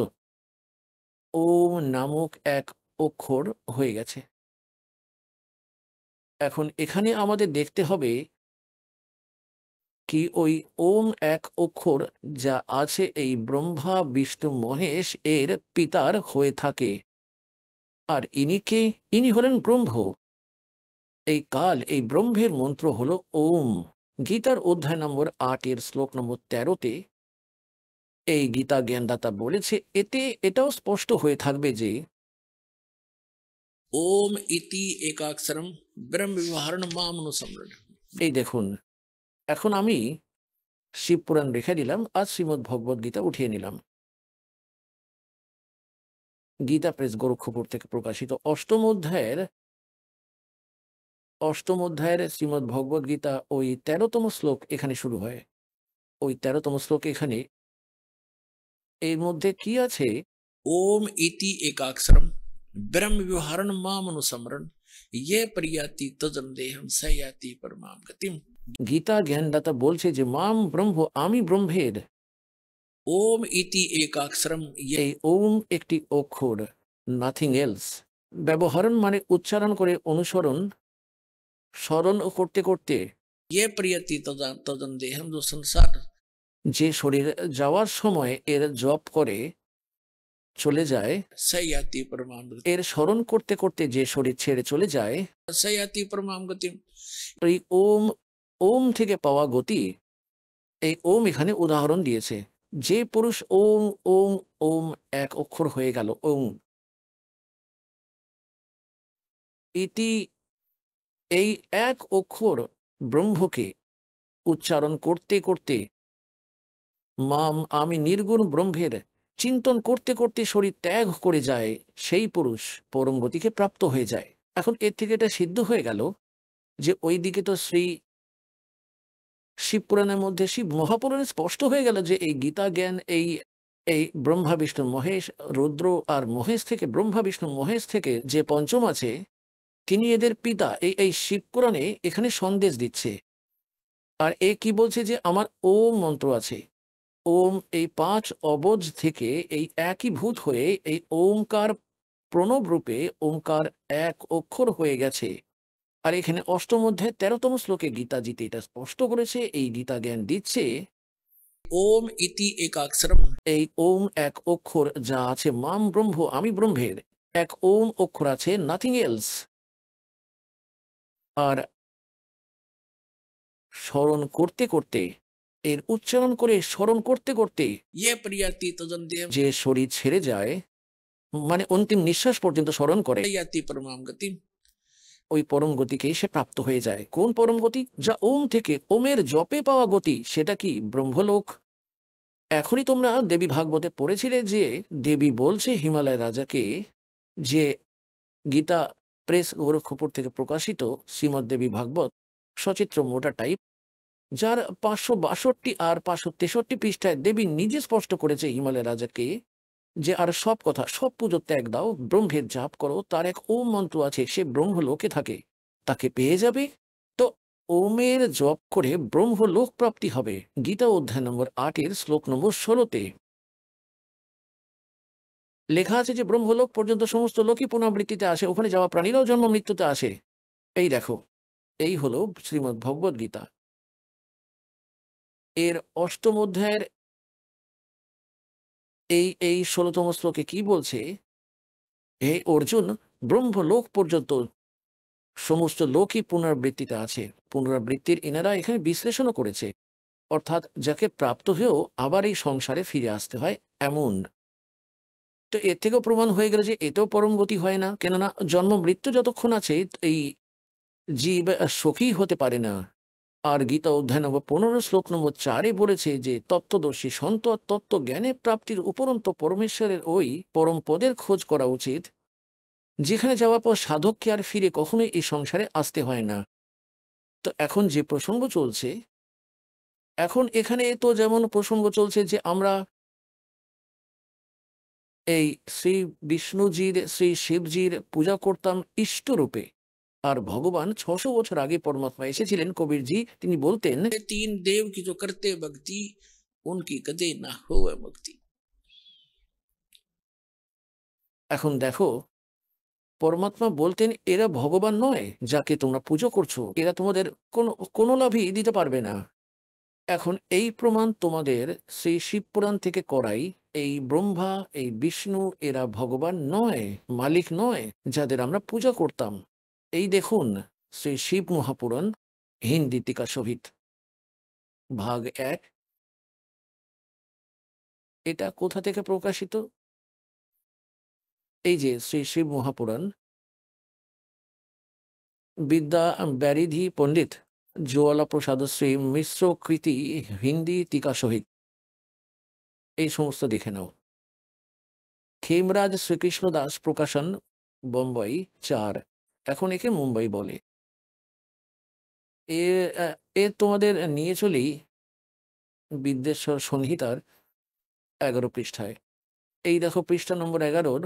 ওম নামক এক অক্ষর হয়ে গেছে। এখন এখানে আমাদের দেখতে হবে কি ওই ওম এক অক্ষর যা আছে এই ব্রহ্মা বিষ্ণু মহেশ এর পিতার হয়ে থাকে। আর ইনি হলেন ব্রহ্ম। এই কাল, এই ব্রহ্মের মন্ত্র হলো ওম। গীতার অধ্যায় নম্বর 8 এর শ্লোক নম্বর 13-তে এই গীতা জ্ঞানদাতা বলেছে, এটাও স্পষ্ট হয়ে থাকবে যে ওম ইতি একাক্ষরম ব্রহ্ম বিবহারণ মামনুসম্রণ। এই দেখুন, এখন আমি শিবপুরাণ রেখে দিলাম আর শ্রীমদ্ ভগবদ গীতা উঠিয়ে নিলাম। গীতা প্রেস গোরক্ষপুর থেকে প্রকাশিত অষ্টম অধ্যায়ের শ্রীমদ্ ভগবদ গীতা ওই 13তম শ্লোক এখানে শুরু হয়। ওই 13তম শ্লোক এখানে, এর মধ্যে কি আছে? ওম ইতি একাক্ষরম ব্রহ্ম বিবহারণ মামনুসম্রণ ইয়ে প্রিয়াতি তজন্দেহম সয়াতি পরমাম গতিম। গীতা জ্ঞানদাতা বলছে যে মাম ব্রহ্ম, আমি ব্রহ্মের। ওম ইতি একাক্ষরম, এই ওম একটি অক্ষর, নাথিং এলস। ব্যবহারণ মানে উচ্চারণ করে, অনুসরণ, স্মরণ করতে করতে, ইয়ে প্রিয়তি তজন দেহম সংসার, যে শরীর যাওয়ার সময় এর জপ করে চলে যায়, সয়াতি পরমাম, এর স্মরণ করতে করতে যে শরীর ছেড়ে চলে যায়, সয়াতি পরমাম গতিম। এই ওম থেকে পাওয়া গতি, এই ওম এখানে উদাহরণ দিয়েছে। যে পুরুষ ওম ওম ওম এক অক্ষর হয়ে গেল ওম, ইতি, এই এক অক্ষর ব্রহ্মকে উচ্চারণ করতে করতে মাম, আমি নির্গুণ ব্রহ্মের চিন্তন করতে করতে শরীর ত্যাগ করে যায়, সেই পুরুষ পরম গতিকে প্রাপ্ত হয়ে যায়। এখন এর থেকে এটা সিদ্ধ হয়ে গেল যে ওইদিকে তো শিবপুরাণের মধ্যে, শিব মহাপুরাণে স্পষ্ট হয়ে গেল যে এই গীতা জ্ঞান, এই এই ব্রহ্মা বিষ্ণু মহেশ, রুদ্র আর মহেশ থেকে, ব্রহ্মা বিষ্ণু মহেশ থেকে যে পঞ্চম আছে, তিনি এদের পিতা। এই শিবপুরাণে এখানে সন্দেশ দিচ্ছে। আর এ কি বলছে যে আমার ওম মন্ত্র আছে, ওম এই 5 অবজ থেকে এই একই ভূত হয়ে এই ওমকার প্রণব রূপে ওমকার এক অক্ষর হয়ে গেছে। আর এখানে অষ্টম অধ্যায় 13তম শ্লোকে গীতাজিতে এটা স্পষ্ট করেছে, এই গীতা জ্ঞান দিচ্ছে ওম ইতি একাক্ষরম, এই ওম এক অক্ষর যা আছে মাম ব্রহ্ম, আমি ব্রহ্মের এক ওম অক্ষর আছে, নাথিং এলস। আর স্মরণ করতে করতে, এর উচ্চারণ করে স্মরণ করতে করতে যে শরীর ছেড়ে যায়, মানে অন্তিম নিঃশ্বাস পর্যন্ত স্মরণ করে, ওই পরম গতিকে সে প্রাপ্ত হয়ে যায়। কোন পরম গতি? যা ওম থেকে, ওমের জপে পাওয়া গতি, সেটা কি ব্রহ্মলোক। এখনই তোমরা দেবী ভাগবতে পড়েছিলে যে দেবী বলছে হিমালয় রাজাকে যে গীতা প্রেস গোরক্ষপুর থেকে প্রকাশিত শ্রীমদ দেবী ভাগবত সচিত্র মোটা টাইপ, যার 562 আর 563 পৃষ্ঠায় দেবী নিজে স্পষ্ট করেছে হিমালয় রাজাকে যে আর সব কথা, সব পুজো ত্যাগ দাও, ব্রহ্মের জাপ করো, তার এক ওম মন্ত্র আছে, সে ব্রহ্মলোকে থাকে, তাকে পেয়ে যাবে। তো ওমের জপ করে ব্রহ্মলোক প্রাপ্তি হবে। গীতা অধ্যায় নম্বর 8-এর শ্লোক নম্বর 16-তে লেখা আছে যে ব্রহ্মলোক পর্যন্ত সমস্ত লোকই পুনরাবৃত্তিতে আসে, ওখানে যাওয়া প্রাণীরাও জন্ম মৃত্যুতে আসে। এই দেখো, এই হলো শ্রীমদ্ ভগবদ গীতা। এর অষ্টম অধ্যায়ের এই 16তম শ্লোকে কি বলছে? হে অর্জুন, ব্রহ্মলোক পর্যন্ত সমস্ত লোকই পুনরাবৃত্তিতে আছে। পুনরাবৃত্তির এনারা এখানে বিশ্লেষণও করেছে, অর্থাৎ যাকে প্রাপ্ত হয়েও আবার এই সংসারে ফিরে আসতে হয় এমন। তো এর থেকেও প্রমাণ হয়ে গেল যে এতেও পরম গতি হয় না, কেননা জন্ম মৃত্যু যতক্ষণ আছে এই জীব সুখী হতে পারে না। আর গীতা অধ্যায় নম্বর 15 শ্লোক নম্বর 4-এ বলেছে যে তত্ত্বদর্শী সন্ত আর তত্ত্ব জ্ঞানে প্রাপ্তির উপরন্ত পরমেশ্বরের ওই পরম পদের খোঁজ করা উচিত, যেখানে যাওয়ার পর সাধককে আর ফিরে কখনোই এই সংসারে আসতে হয় না। তো এখন যে প্রসঙ্গ চলছে, এখন এখানে তো যেমন প্রসঙ্গ চলছে যে আমরা এই শ্রী বিষ্ণুজির, শ্রী শিবজির পূজা করতাম ইষ্টরূপে। আর ভগবান 600 বছর আগে পরমাত্মা এসেছিলেন, কবিরজি তিনি বলতেন 3 দেব কি जो करते भक्ति उनकी कदे ना होवे मुक्ति। এখন দেখো, পরমাত্মা বলতেন এরা ভগবান নয় যাকে তোমরা পুজো করছো, এরা তোমাদের কোনো লাভই দিতে পারবে না। এখন এই প্রমাণ তোমাদের সেই শিবপুরাণ থেকে করাই, এই ব্রহ্মা, এই বিষ্ণু এরা ভগবান নয়, মালিক নয়, যাদের আমরা পূজা করতাম। এই দেখুন শ্রী শিব মহাপুরাণ হিন্দি টিকা সহিত ভাগ 1, এটা কোথা থেকে প্রকাশিত? এই যে শ্রী শিব মহাপুরাণ, বিদ্যা ব্যারিধি পণ্ডিত জ্বালা প্রসাদ শ্রী মিশ্র কৃতি হিন্দি টিকা সহিত, এই সমস্ত দেখে নাও। খেমরাজ শ্রীকৃষ্ণ দাস প্রকাশন, বোম্বাই 4, এখন একে মুম্বাই বলে। এ তোমাদের নিয়ে চলি বিদ্যেশ্বর সংহিতার 11 পৃষ্ঠায়। এই দেখো পৃষ্ঠা নম্বর 11,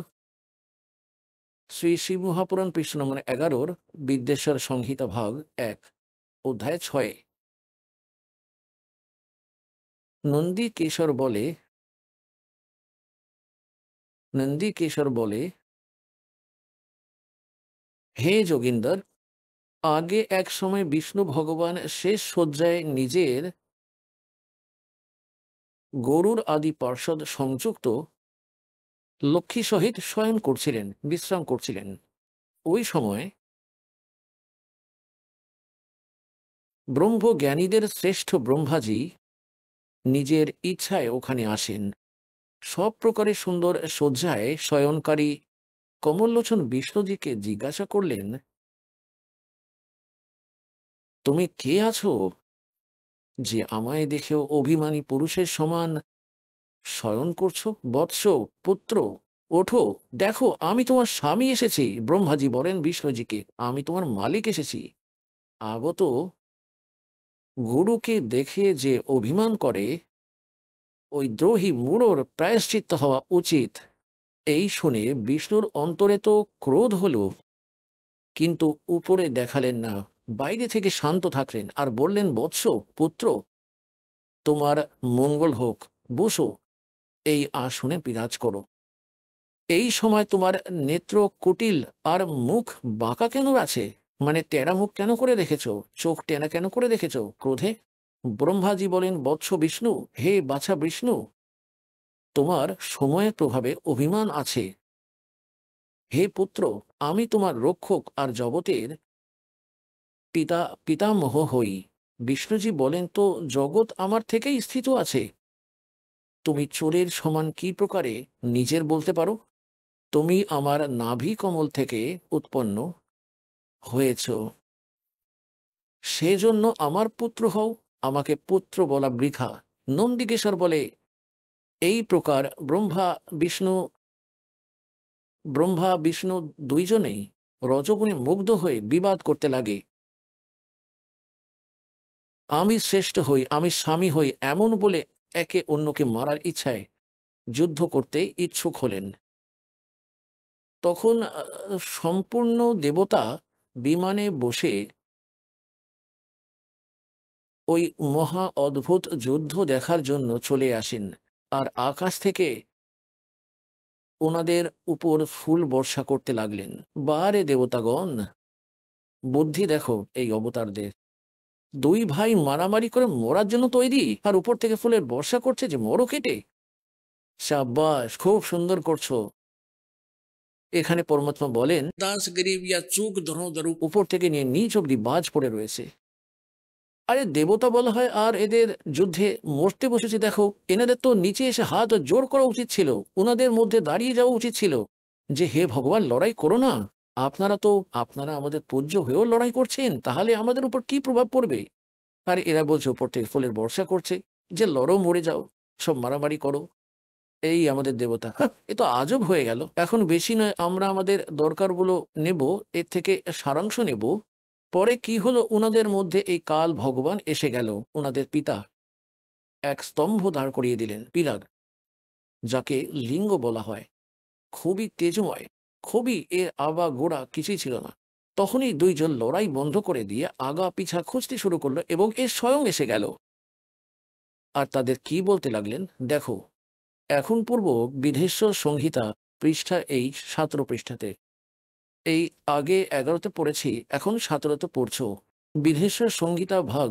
শ্রী শিব মহাপুরাণ পৃষ্ঠা নম্বর 11, বিদ্যেশ্বর সংহিতা ভাগ 1, অধ্যায় 6। নন্দী কেশর বলে, হে যোগিন্দর, আগে এক সময় বিষ্ণু ভগবান শেষ শয্যায় নিজের গরুর আদি পার্ষদ সংযুক্ত লক্ষ্মী সহিত শয়ন করছিলেন, বিশ্রাম করছিলেন। ওই সময় ব্রহ্মজ্ঞানীদের শ্রেষ্ঠ ব্রহ্মাজি নিজের ইচ্ছায় ওখানে আসেন। সব প্রকারের সুন্দর শয্যায় শয়নকারী কমললোচন বিষ্ণুজিকে জিজ্ঞাসা করলেন, তুমি কে আছো যে আমায় দেখেও অভিমানী পুরুষের সমান শয়ন করছো? বৎস, পুত্র, ওঠো, দেখো আমি তোমার স্বামী এসেছি। ব্রহ্মাজি বলেন বিষ্ণুজিকে, আমি তোমার মালিক এসেছি। আগত গুরুকে দেখে যে অভিমান করে, ওই দ্রোহী মূঢ়র প্রায়শ্চিত্ত হওয়া উচিত। এই শুনে বিষ্ণুর অন্তরে তো ক্রোধ হলো, কিন্তু উপরে দেখালেন না, বাইরে থেকে শান্ত থাকলেন আর বললেন, বৎস, পুত্র, তোমার মঙ্গল হোক, বসো, এই আসনে বিরাজ করো। এই সময় তোমার নেত্র কুটিল আর মুখ বাঁকা কেন আছে? মানে তেরা মুখ কেন করে রেখেছো? চোখ টেনা কেন করে রেখেছো ক্রোধে? ব্রহ্মাজি বলেন, বৎস বিষ্ণু, হে বাছা বিষ্ণু, তোমার সময়ের প্রভাবে অভিমান আছে। হে পুত্র, আমি তোমার রক্ষক আর জগতের পিতামহ হই। বিষ্ণুজি বলেন, তো জগৎ আমার থেকেই স্থিত আছে। তুমি চোরের সমান কি প্রকারে নিজের বলতে পারো? তুমি আমার নাভি কমল থেকে উৎপন্ন হয়েছ, সেজন্য আমার পুত্র হও। আমাকে পুত্র বলা বৃথা। নন্দিকেশ্বর বলে, এই প্রকার ব্রহ্মা বিষ্ণু দুইজনেই রজগুণে মুগ্ধ হয়ে বিবাদ করতে লাগে। আমি শ্রেষ্ঠ হই, আমি স্বামী হই, এমন বলে একে অন্যকে মারার ইচ্ছায় যুদ্ধ করতে ইচ্ছুক হলেন। তখন সম্পূর্ণ দেবতা বিমানে বসে ওই মহা অদ্ভুত যুদ্ধ দেখার জন্য চলে আসেন, আর আকাশ থেকে ওনাদের উপর ফুল বর্ষা করতে লাগলেন। বারে দেবতাগণ, বুদ্ধি দেখো এই অবতারদের। দুই ভাই মারামারি করে মরার জন্য তৈরি, আর উপর থেকে ফুলের বর্ষা করছে যে মরো কেটে। সাব্বাস, খুব সুন্দর করছো। এখানে পরমাত্মা বলেন, দাস গরিব ইয়া চুক ধরো উপর থেকে নিয়ে নিচ অব্দি বাজ পড়ে রয়েছে। আরে দেবতা বলা হয় আর এদের যুদ্ধে মরতে বসেছে দেখো। এনাদের তো নিচে এসে হাত জোর করা উচিত ছিল, ওনাদের মধ্যে দাঁড়িয়ে যাওয়া উচিত ছিল যে হে ভগবান, লড়াই করো না। আপনারা আমাদের পূজ্য হয়েও লড়াই করছেন, তাহলে আমাদের উপর কি প্রভাব পড়বে? আর এরা বলছে উপর থেকে ফুলের বর্ষা করছে যে লড়ো, মরে যাও, সব মারামারি করো। এই আমাদের দেবতা, এ তো আজব হয়ে গেল। এখন বেশি নয়, আমরা আমাদের দরকারগুলো নেব, এর থেকে সারাংশ নেব। পরে কি হলো, উনাদের মধ্যে এই কাল ভগবান এসে গেল। উনাদের পিতা এক স্তম্ভ দাঁড় করিয়ে দিলেন, পিলার, যাকে লিঙ্গ বলা হয়। খুবই তেজময়, খুবই, এর আগা গোড়া কিছুই ছিল না। তখনই দুইজন লড়াই বন্ধ করে দিয়ে আগা পিছা খুঁজতে শুরু করলো এবং এ স্বয়ং এসে গেল। আর তাদের কি বলতে লাগলেন দেখো। এখন পূর্ব বিধেশ্বর সংহিতা পৃষ্ঠা এই 17 পৃষ্ঠাতে, এই আগে 11তে পড়েছি, এখন 17তে পড়ছ। বিধেশ্বর সংহিতা ভাগ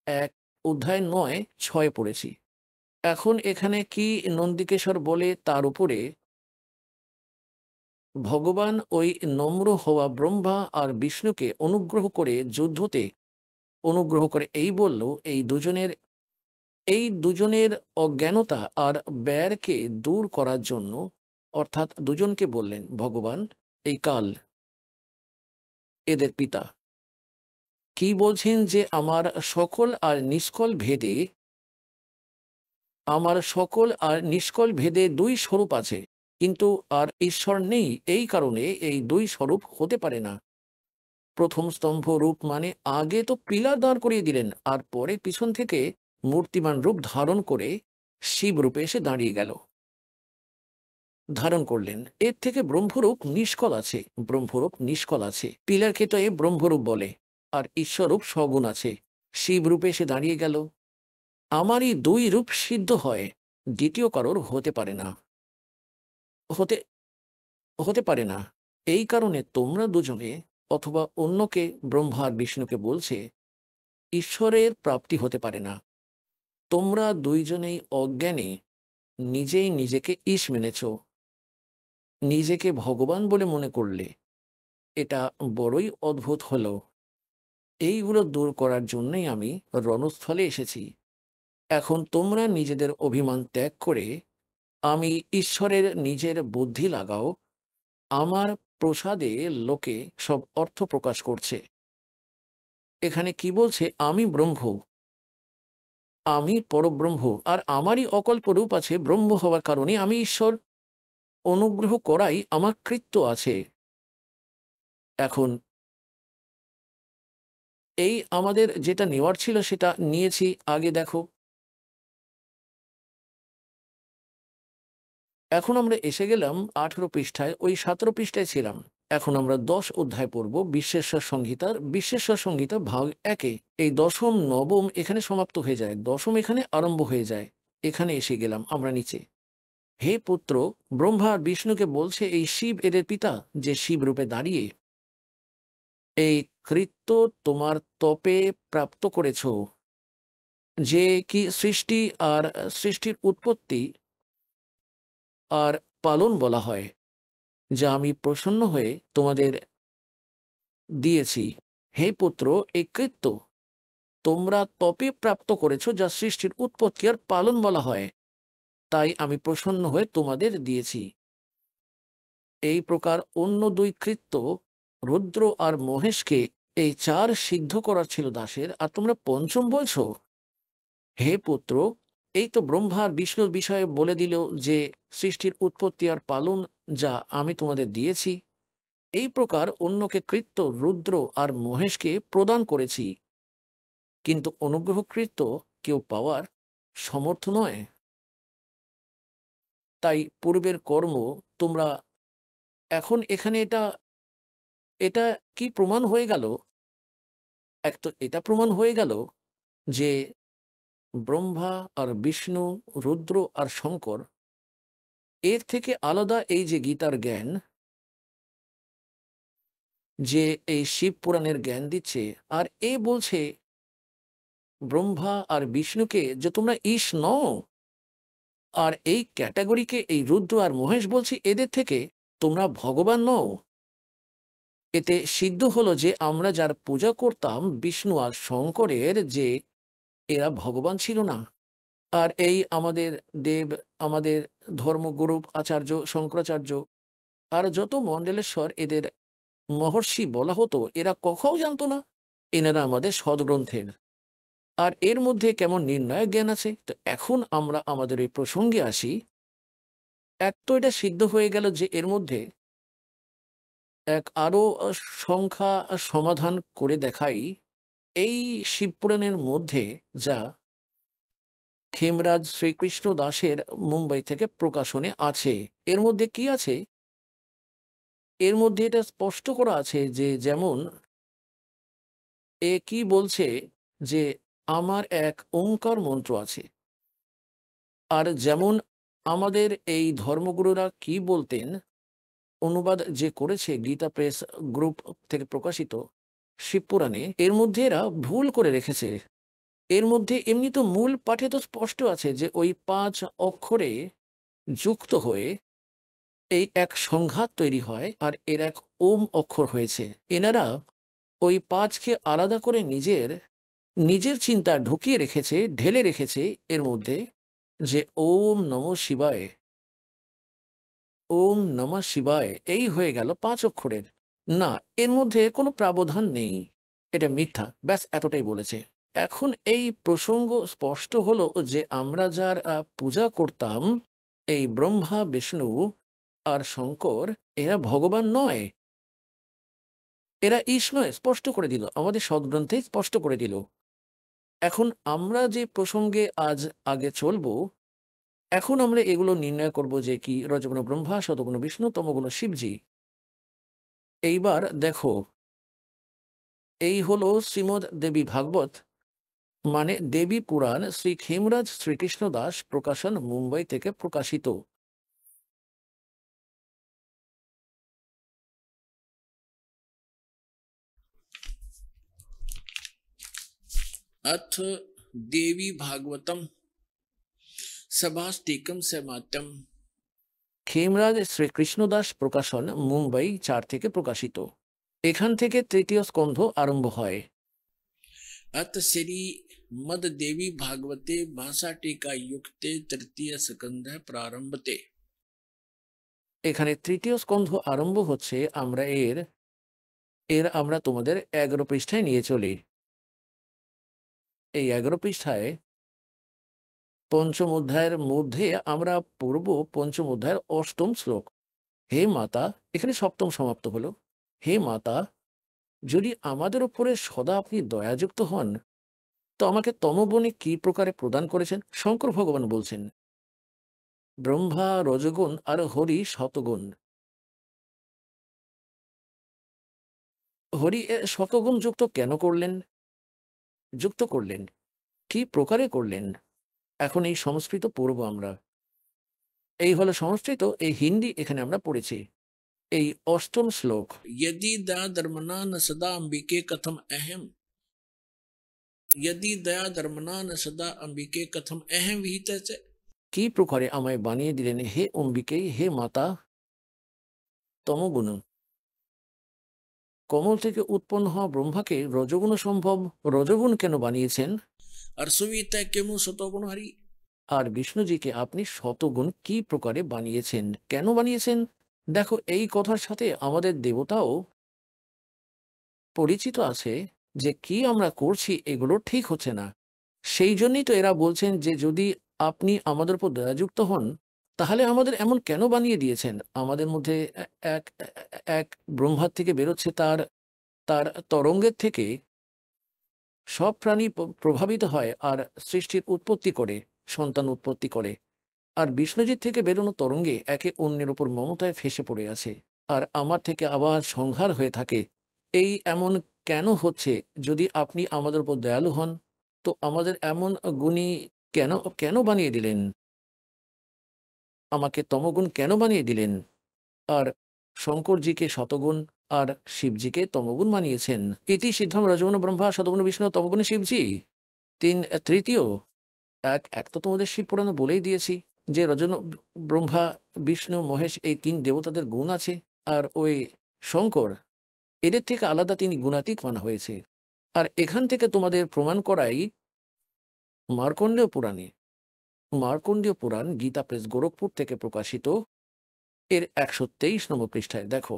1 অধ্যায় 9-6 পড়েছি। এখন এখানে কি নন্দিকেশ্বর বলে, তার উপরে ভগবান ওই নম্র হওয়া ব্রহ্মা আর বিষ্ণুকে অনুগ্রহ করে এই বলল, এই দুজনের অজ্ঞানতা আর ব্যারকে দূর করার জন্য, অর্থাৎ দুজনকে বললেন ভগবান, এই কাল এদের পিতা, কি বলছেন যে আমার সকল আর নিষ্কল ভেদে দুই স্বরূপ আছে, কিন্তু আর ঈশ্বর নেই। এই কারণে এই দুই স্বরূপ হতে পারে না। প্রথম স্তম্ভ রূপ মানে আগে তো পিলার দাঁড় করিয়ে দিলেন, আর পরে পিছন থেকে মূর্তিমান রূপ ধারণ করে শিব রূপে এসে ধারণ করলেন। এর থেকে ব্রহ্মরূপ নিষ্কল আছে। পিলারকে তো এ ব্রহ্মরূপ বলে, আর ঈশ্বররূপ সগুণ আছে, শিব রূপে এসে দাঁড়িয়ে গেল। আমারই দুই রূপ সিদ্ধ হয়, দ্বিতীয় কারোর হতে পারে না। এই কারণে তোমরা দুজনে অথবা অন্যকে, ব্রহ্মা আর বিষ্ণুকে বলছে ঈশ্বরের প্রাপ্তি হতে পারে না। তোমরা দুইজনেই অজ্ঞানে নিজেই নিজেকে ঈশ মেনেছ, নিজেকে ভগবান বলে মনে করলে। এটা বড়ই অদ্ভুত হলো। এইগুলো দূর করার জন্যই আমি রণস্থলে এসেছি। এখন তোমরা নিজেদের অভিমান ত্যাগ করে আমি ঈশ্বরের নিজের বুদ্ধি লাগাও। আমার প্রসাদে লোকে সব অর্থ প্রকাশ করছে। এখানে কি বলছে? আমি ব্রহ্ম, আমি পরব্রহ্ম, আর আমারই অকল্প রূপ আছে ব্রহ্ম হওয়ার কারণে আমি ঈশ্বর। অনুগ্রহ করাই আমার কৃত্য আছে। এখন এই আমাদের যেটা নেওয়ার ছিল সেটা নিয়েছি। আগে দেখো, এখন আমরা এসে গেলাম 18 পৃষ্ঠায়, ওই 17 পৃষ্ঠায় ছিলাম। এখন আমরা 10 অধ্যায় পড়ব বিশ্বেশ্বর সংহিতার, বিশ্বেশ্বর সংহিতা ভাগ 1-এ। এই দশম নবম এখানে সমাপ্ত হয়ে যায়, দশম এখানে আরম্ভ হয়ে যায়। এখানে এসে গেলাম আমরা নিচে। হে পুত্র, ব্রহ্মা আর বিষ্ণুকে বলছে এই শিব এদের পিতা, যে শিব রূপে দাঁড়িয়ে এই কৃত্য তোমার তপে প্রাপ্ত করেছ, যে কি সৃষ্টি আর সৃষ্টির উৎপত্তি আর পালন বলা হয়, যা আমি প্রসন্ন হয়ে তোমাদের দিয়েছি। হে পুত্র, এই কৃত্য তোমরা তপে প্রাপ্ত করেছ, যা সৃষ্টির উৎপত্তি আর পালন বলা হয়, তাই আমি প্রসন্ন হয়ে তোমাদের দিয়েছি। এই প্রকার অন্য দুই কৃত্য, রুদ্র আর মহেশকে, এই 4 সিদ্ধ করার ছিল দাসের, আর তোমরা পঞ্চম বলছো। হে পুত্র, এই তো ব্রহ্মা আর বিষ্ণুর বিষয়ে বলে দিল যে সৃষ্টির উৎপত্তি আর পালন যা আমি তোমাদের দিয়েছি। এই প্রকার অন্যকে কৃত্য, রুদ্র আর মহেশকে প্রদান করেছি, কিন্তু অনুগ্রহকৃত্য কেউ পাওয়ার সমর্থ নয়। তাই পূর্বের কর্ম তোমরা এখন এখানে এটা এটা কি প্রমাণ হয়ে গেল? এক তো এটা প্রমাণ হয়ে গেল যে ব্রহ্মা আর বিষ্ণু, রুদ্র আর শঙ্কর, এর থেকে আলাদা এই যে গীতার জ্ঞান, যে এই শিব পুরাণের জ্ঞান দিচ্ছে, আর এ বলছে ব্রহ্মা আর বিষ্ণুকে যে তোমরা ঈশ নও, আর এই ক্যাটাগরিকে এই রুদ্র আর মহেশ বলছি এদের থেকে তোমরা ভগবান নও। এতে সিদ্ধ হলো যে আমরা যার পূজা করতাম বিষ্ণু আর শঙ্করের, যে এরা ভগবান ছিল না। আর এই আমাদের দেব, আমাদের ধর্মগুরু আচার্য শঙ্করাচার্য আর যত মণ্ডলেশ্বর এদের মহর্ষি বলা হতো, এরা কখনো জানতো না এনারা আমাদের সদ্গ্রন্থের। আর এর মধ্যে কেমন নির্ণয় জ্ঞান আছে। তো এখন আমরা আমাদের এই প্রসঙ্গে আসি। এক তো এটা সিদ্ধ হয়ে গেল যে এর মধ্যে এক আরো সংখ্যা সমাধান করে দেখাই এই শিবপুরাণের মধ্যে, যা খেমরাজ শ্রীকৃষ্ণ দাসের মুম্বাই থেকে প্রকাশনে আছে। এর মধ্যে কি আছে? এর মধ্যে এটা স্পষ্ট করা আছে যে যেমন এ কি বলছে যে আমার এক ওঙ্কার মন্ত্র আছে। আর যেমন আমাদের এই ধর্মগুরুরা কি বলতেন, অনুবাদ যে করেছে গীতা প্রেস গ্রুপ থেকে প্রকাশিত শিবপুরাণে, এর মধ্যে এরা ভুল করে রেখেছে। এর মধ্যে এমনি তো মূল পাঠে তো স্পষ্ট আছে যে ওই 5 অক্ষরে যুক্ত হয়ে এই এক সংঘাত তৈরি হয়, আর এর এক ওম অক্ষর হয়েছে। এনারা ওই 5কে আলাদা করে নিজের নিজের চিন্তা ঢুকিয়ে রেখেছে, ঢেলে রেখেছে এর মধ্যে, যে ওম নমঃ শিবায়, ওম নমঃ শিবায়, এই হয়ে গেল 5 অক্ষরের। না, এর মধ্যে কোনো প্রাবধান নেই, এটা মিথ্যা, ব্যাস এতটাই বলেছে। এখন এই প্রসঙ্গ স্পষ্ট হলো যে আমরা যার পূজা করতাম, এই ব্রহ্মা বিষ্ণু আর শঙ্কর, এরা ভগবান নয়, এরা ঈশ নয়, স্পষ্ট করে দিল, আমাদের সদ্গ্রন্থে স্পষ্ট করে দিল। এখন আমরা যে প্রসঙ্গে আজ আগে চলবো, এখন আমরা এগুলো নির্ণয় করব যে কি রজগুণ ব্রহ্মা, শতগুণ বিষ্ণু, তমগুণ শিবজি। এইবার দেখো, এই হলো শ্রীমদ দেবী ভাগবত, মানে দেবী পুরাণ, শ্রী খেমরাজ শ্রীকৃষ্ণ দাস প্রকাশন, মুম্বাই থেকে প্রকাশিত। अथ देवी भागवतम सभास्तिकम समातम, খেমরাজ শ্রীকৃষ্ণ দাস প্রকাশন, মুম্বাই 4 থেকে প্রকাশিত। এখান থেকে তৃতীয় স্কন্ধ আরম্ভ হয়। अथ श्री मद देवी भागवते भाषा टीका युक्ते तृतीय स्कंध प्रारंभते। এখানে তৃতীয় স্কন্ধ আরম্ভ হচ্ছে। আমরা এর আমরা তোমাদের 11 পৃষ্ঠায় নিয়ে চলি। এই 11 পৃষ্ঠায় পঞ্চম অধ্যায়ের মধ্যে আমরা পড়ব পঞ্চম অধ্যায়ের 8ম শ্লোক। হে মাতা, এখানে 7ম সমাপ্ত হলো। হে মাতা, যদি আমাদের উপরে সদা আপনি দয়াযুক্ত হন, তো আমাকে তমবনে কি প্রকারে প্রদান করেছেন? শঙ্কর ভগবান বলছেন, ব্রহ্মা রজগুণ আর হরি শতগুণ। হরি শতগুণ যুক্ত কেন করলেন? যুক্ত করলেন কি প্রকারে করলেন? এখন এই সংস্কৃত পড়ব আমরা। এই হলো সংস্কৃত, এই হিন্দি এখানে আমরা পড়েছি। এই 8ম শ্লোক, यदि दया धर्मना न सदा अंबिके कथम अहम, यदि दया धर्मना न सदा अंबिके कथम अहम विहित। কি প্রকারে আমায় বানিয়ে দিলেন হে অম্বিকে, হে মাতা তমগুণ। কমল থেকে উৎপন্ন হওয়া ব্রহ্মাকে রজগুণ সম্ভব, রজগুণ কেন বানিয়েছেন? আর সুবিতা কেমন শতগুণ হারি। আর বিষ্ণুজিকে আপনি শতগুণ কি প্রকারে বানিয়েছেন, কেন বানিয়েছেন? দেখো, এই কথার সাথে আমাদের দেবতাও পরিচিত আছে যে কি আমরা করছি এগুলো ঠিক হচ্ছে না। সেই জন্যই তো এরা বলছেন যে যদি আপনি আমাদের উপর দয়াযুক্ত হন, তাহলে আমাদের এমন কেন বানিয়ে দিয়েছেন? আমাদের মধ্যে এক এক ব্রহ্মার থেকে বেরোচ্ছে, তার তার তরঙ্গের থেকে সব প্রাণী প্রভাবিত হয় আর সৃষ্টির উৎপত্তি করে, সন্তান উৎপত্তি করে। আর বিষ্ণুজিৎ থেকে বেরোনো তরঙ্গে একে অন্যের উপর মমতায় ফেসে পড়ে আছে, আর আমার থেকে আবার সংহার হয়ে থাকে। এই এমন কেন হচ্ছে? যদি আপনি আমাদের উপর দয়ালু হন, তো আমাদের এমন গুণী কেন কেন বানিয়ে দিলেন? আমাকে তমগুণ কেন বানিয়ে দিলেন? আর শঙ্করজিকে শতগুণ আর শিবজিকে তমগুণ বানিয়েছেন। ইতি সিদ্ধম রজগুণ ব্রহ্মা শতগুণ বিষ্ণু তমগুণ শিবজি। তৃতীয় এক তো তোমাদের শিব পুরাণে বলেই দিয়েছি যে রজন ব্রহ্মা বিষ্ণু মহেশ এই 3 দেবতাদের গুণ আছে, আর ওই শঙ্কর এদের থেকে আলাদা, তিনি গুণাতীত মানা হয়েছে। আর এখান থেকে তোমাদের প্রমাণ করাই মার্কণ্ডেয় পুরাণে। মার্কণ্ডেয় পুরাণ গীতা প্রেস গোরখপুর থেকে প্রকাশিত, এর 123 নম্বর পৃষ্ঠায় দেখো।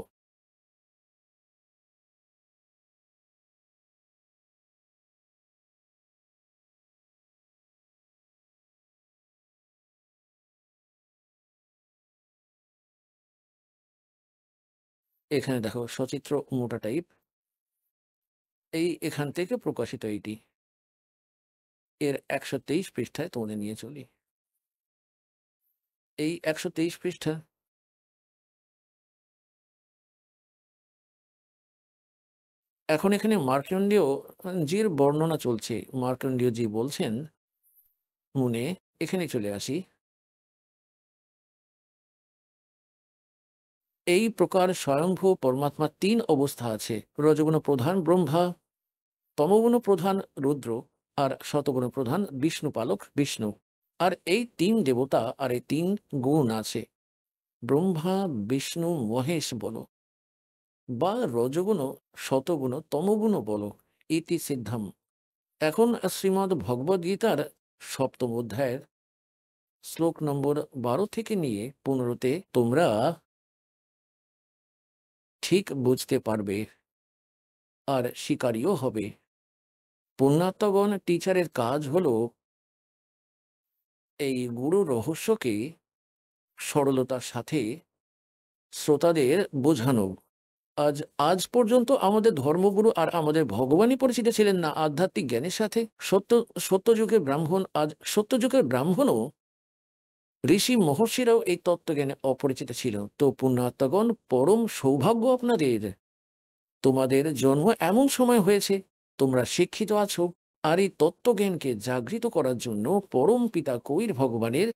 এখানে দেখো সচিত্র মোটা টাইপ, এখান থেকে প্রকাশিত এইটি, এর 123 পৃষ্ঠায় তোমাদের নিয়ে চলি। এই 123 পৃষ্ঠা। এখন এখানে মার্কণ্ডেয় জির বর্ণনা চলছে। মার্কণ্ডেয় জি বলছেন, মুনে, এখানে চলে আসি। এই প্রকার স্বয়ংভূ পরমাত্মার 3 অবস্থা আছে। রজগুণ প্রধান ব্রহ্মা, তমগুণ প্রধান রুদ্র, আর শতগুণ প্রধান বিষ্ণু পালক বিষ্ণু। আর এই 3 দেবতা আর এই 3 গুণ আছে। ব্রহ্মা বিষ্ণু মহেশ বলো, বা রজগুণ শতগুণ তমগুণ বলো, ইতি সিদ্ধম। এখন শ্রীমদ্ ভগবদ গীতার 7ম অধ্যায়ের শ্লোক নম্বর 12 থেকে নিয়ে 15তে তোমরা ঠিক বুঝতে পারবে আর শিকারীও হবে। পুণ্যাত্মগণ টিচারের কাজ হলো এই গুরু রহস্যকে সরলতার সাথে শ্রোতাদের বোঝানো। আজ আজ পর্যন্ত আমাদের ধর্মগুরু আর আমাদের ভগবানই পরিচিত ছিলেন না আধ্যাত্মিক জ্ঞানের সাথে। সত্যযুগের ব্রাহ্মণ, আজ সত্যযুগের ব্রাহ্মণও, ঋষি মহর্ষিরাও এই তত্ত্বজ্ঞানে অপরিচিত ছিল। তো পুণ্যাত্মগণ, পরম সৌভাগ্য আপনাদের। তোমাদের জন্ম এমন সময় হয়েছে, তোমরা শিক্ষিত আছো, আর এই তত্ত্বজ্ঞানকে জাগৃত করার জন্য পরম পিতা কবির ভগবানের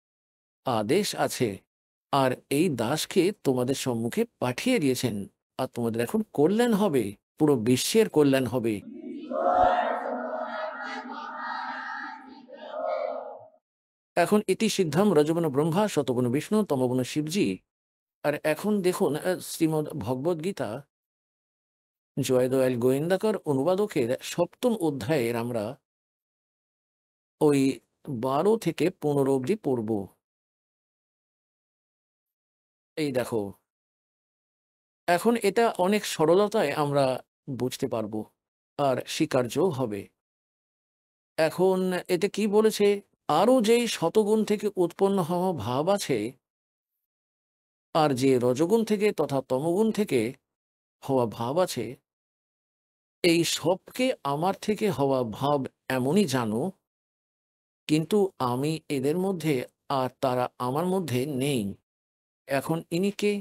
আদেশ আছে, আর এই দাসকে তোমাদের সম্মুখে পাঠিয়ে দিয়েছেন। আর তোমাদের এখন কল্যাণ হবে, পুরো বিশ্বের কল্যাণ হবে। এখন ইতি সিদ্ধাম রজগুণ ব্রহ্মা শতগুণ বিষ্ণু তমগুণ শিবজি। আর এখন দেখুন শ্রীমদ্ ভগবদ গীতা জয়দয়াল গোয়েন্দাকর অনুবাদকের 7ম অধ্যায়ের আমরা ওই 12 থেকে 15 অবধি পড়ব। এই দেখো, এখন এটা অনেক সরলতায় আমরা বুঝতে পারবো আর স্বীকার্যও হবে। এখন এতে কি বলেছে, আরও যেই শতগুণ থেকে উৎপন্ন হওয়া ভাব আছে, আর যে রজগুণ থেকে তথা তমগুণ থেকে হওয়া ভাব আছে, এই সবকে আমার থেকে হওয়া ভাব এমনই জানো, কিন্তু আমি এদের মধ্যে আর তারা আমার মধ্যে নেই। এখন ইনি কে?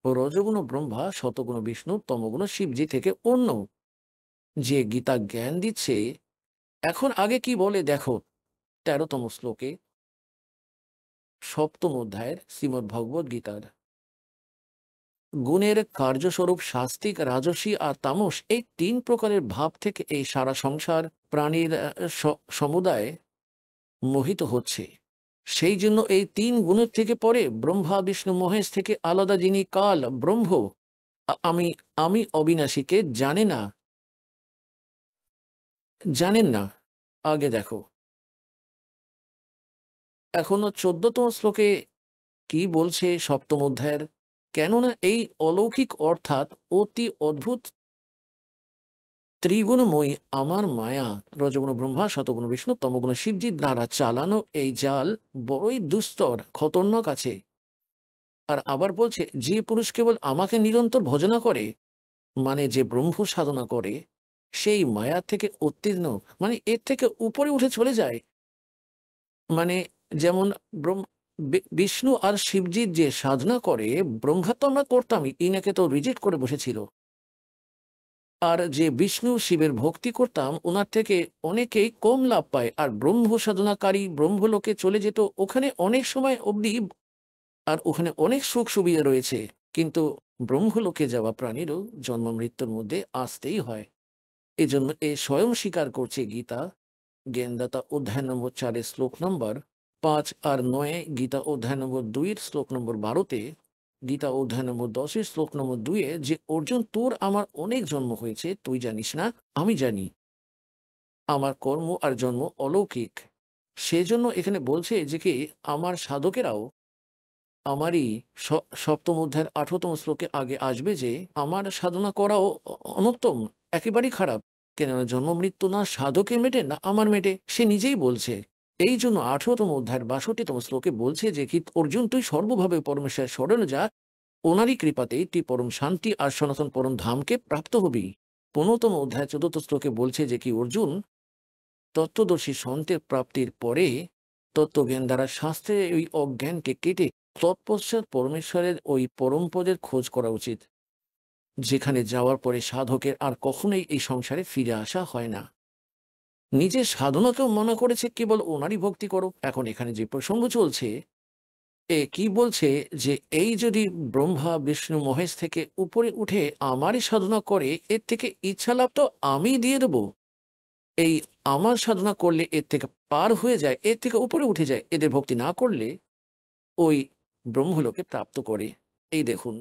রজগুণ ব্রহ্মা, শতগুণ বিষ্ণু, তমগুণ শিবজি থেকে অন্য, যে গীতা জ্ঞান দিচ্ছে। এখন আগে কি বলে দেখো, 13তম শ্লোকে, 7ম অধ্যায়ের শ্রীমদ্ ভগবদ গীতার, গুণের কার্যস্বরূপ সাত্ত্বিক, রাজসী আর তামস, এই 3 প্রকারের ভাব থেকে এই সারা সংসার প্রাণীর সমুদায় মোহিত হচ্ছে। সেই জন্য এই 3 গুণের থেকে পরে ব্রহ্মা বিষ্ণু মহেশ থেকে আলাদা যিনি কাল ব্রহ্ম, আমি আমি অবিনাশীকে জানেন না। আগে দেখো, এখনো 14তম শ্লোকে কি বলছে 7ম অধ্যায়ের, কেননা এই অলৌকিক অর্থাৎ অতি অদ্ভুত ত্রিগুণময়ী আমার মায়া, রজগুণ ব্রহ্মা, শতগুণ বিষ্ণু, তমগুণ শিবজির দ্বারা চালানো এই জাল বড়ই দুস্তর, খতরনাক আছে। আর আবার বলছে, যে পুরুষ কেবল আমাকে নিরন্তর ভজনা করে, মানে যে ব্রহ্ম সাধনা করে, সেই মায়া থেকে উত্তীর্ণ, মানে এর থেকে উপরে উঠে চলে যায়। মানে যেমন বিষ্ণু আর শিবজির যে সাধনা করে, ব্রহ্মা তো আমরা করতামই, ইনাকে তো রিজেক্ট করে বসেছিল। আর যে বিষ্ণু শিবের ভক্তি করতাম, ওনার থেকে অনেকেই কম লাভ পায়। আর ব্রহ্ম সাধনাকারী ব্রহ্মলোকে চলে যেত, ওখানে অনেক সময় অবধি, আর ওখানে অনেক সুখ সুবিধা রয়েছে। কিন্তু ব্রহ্মলোকে যাওয়া প্রাণীরও জন্ম মৃত্যুর মধ্যে আসতেই হয়। এই জন্য এ স্বয়ং স্বীকার করছে গীতা জ্ঞানদাতা অধ্যায় নম্বর 4 শ্লোক নম্বর 5 আর 9, গীতা অধ্যায় নম্বর 2 শ্লোক নম্বর 12, গীতা অধ্যায় নম্বর 10 শ্লোক নম্বর 2, যে অর্জুন, তোর আমার অনেক জন্ম হয়েছে, তুই জানিস না, আমি জানি। আমার কর্ম আর জন্ম অলৌকিক। সেজন্য এখানে বলছে যে কি আমার সাধকেরাও আমারই 7ম অধ্যায়ের 18তম শ্লোকে আগে আসবে যে আমার সাধনা করাও অনুত্তম, একেবারেই খারাপ। কেননা জন্ম মৃত্যু না সাধকে মেটে না আমার মেটে, সে নিজেই বলছে। এই জন্য 18তম অধ্যায়ের 62তম শ্লোকে বলছে যে কি অর্জুন, তুই সর্বভাবে পরমেশ্বরের স্মরণে যা, ওনারই কৃপাতেই তুই পরম শান্তি আর সনাতন পরম ধামকে প্রাপ্ত হবি। 15তম অধ্যায় 14th শ্লোকে বলছে যে কি অর্জুন, তত্ত্বদর্শী সন্তের প্রাপ্তির পরে তত্ত্বজ্ঞান দ্বারা শাস্ত্রের ওই অজ্ঞানকে কেটে তৎপশ্চাৎ পরমেশ্বরের ওই পরম পদের খোঁজ করা উচিত, যেখানে যাওয়ার পরে সাধকের আর কখনোই এই সংসারে ফিরে আসা হয় না। নিজের সাধনাকেও মনে করেছে কেবল ওনারই ভক্তি করো। এখন এখানে যে প্রসঙ্গ চলছে, কি বলছে যে এই যদি ব্রহ্মা বিষ্ণু মহেশ থেকে উপরে উঠে আমারই সাধনা করে, এর থেকে ইচ্ছা লাভ তো আমি দিয়ে দেবো। এই আমার সাধনা করলে এর থেকে পার হয়ে যায়, এর থেকে উপরে উঠে যায়, এদের ভক্তি না করলে ওই ব্রহ্মলোকে প্রাপ্ত করে। এই দেখুন,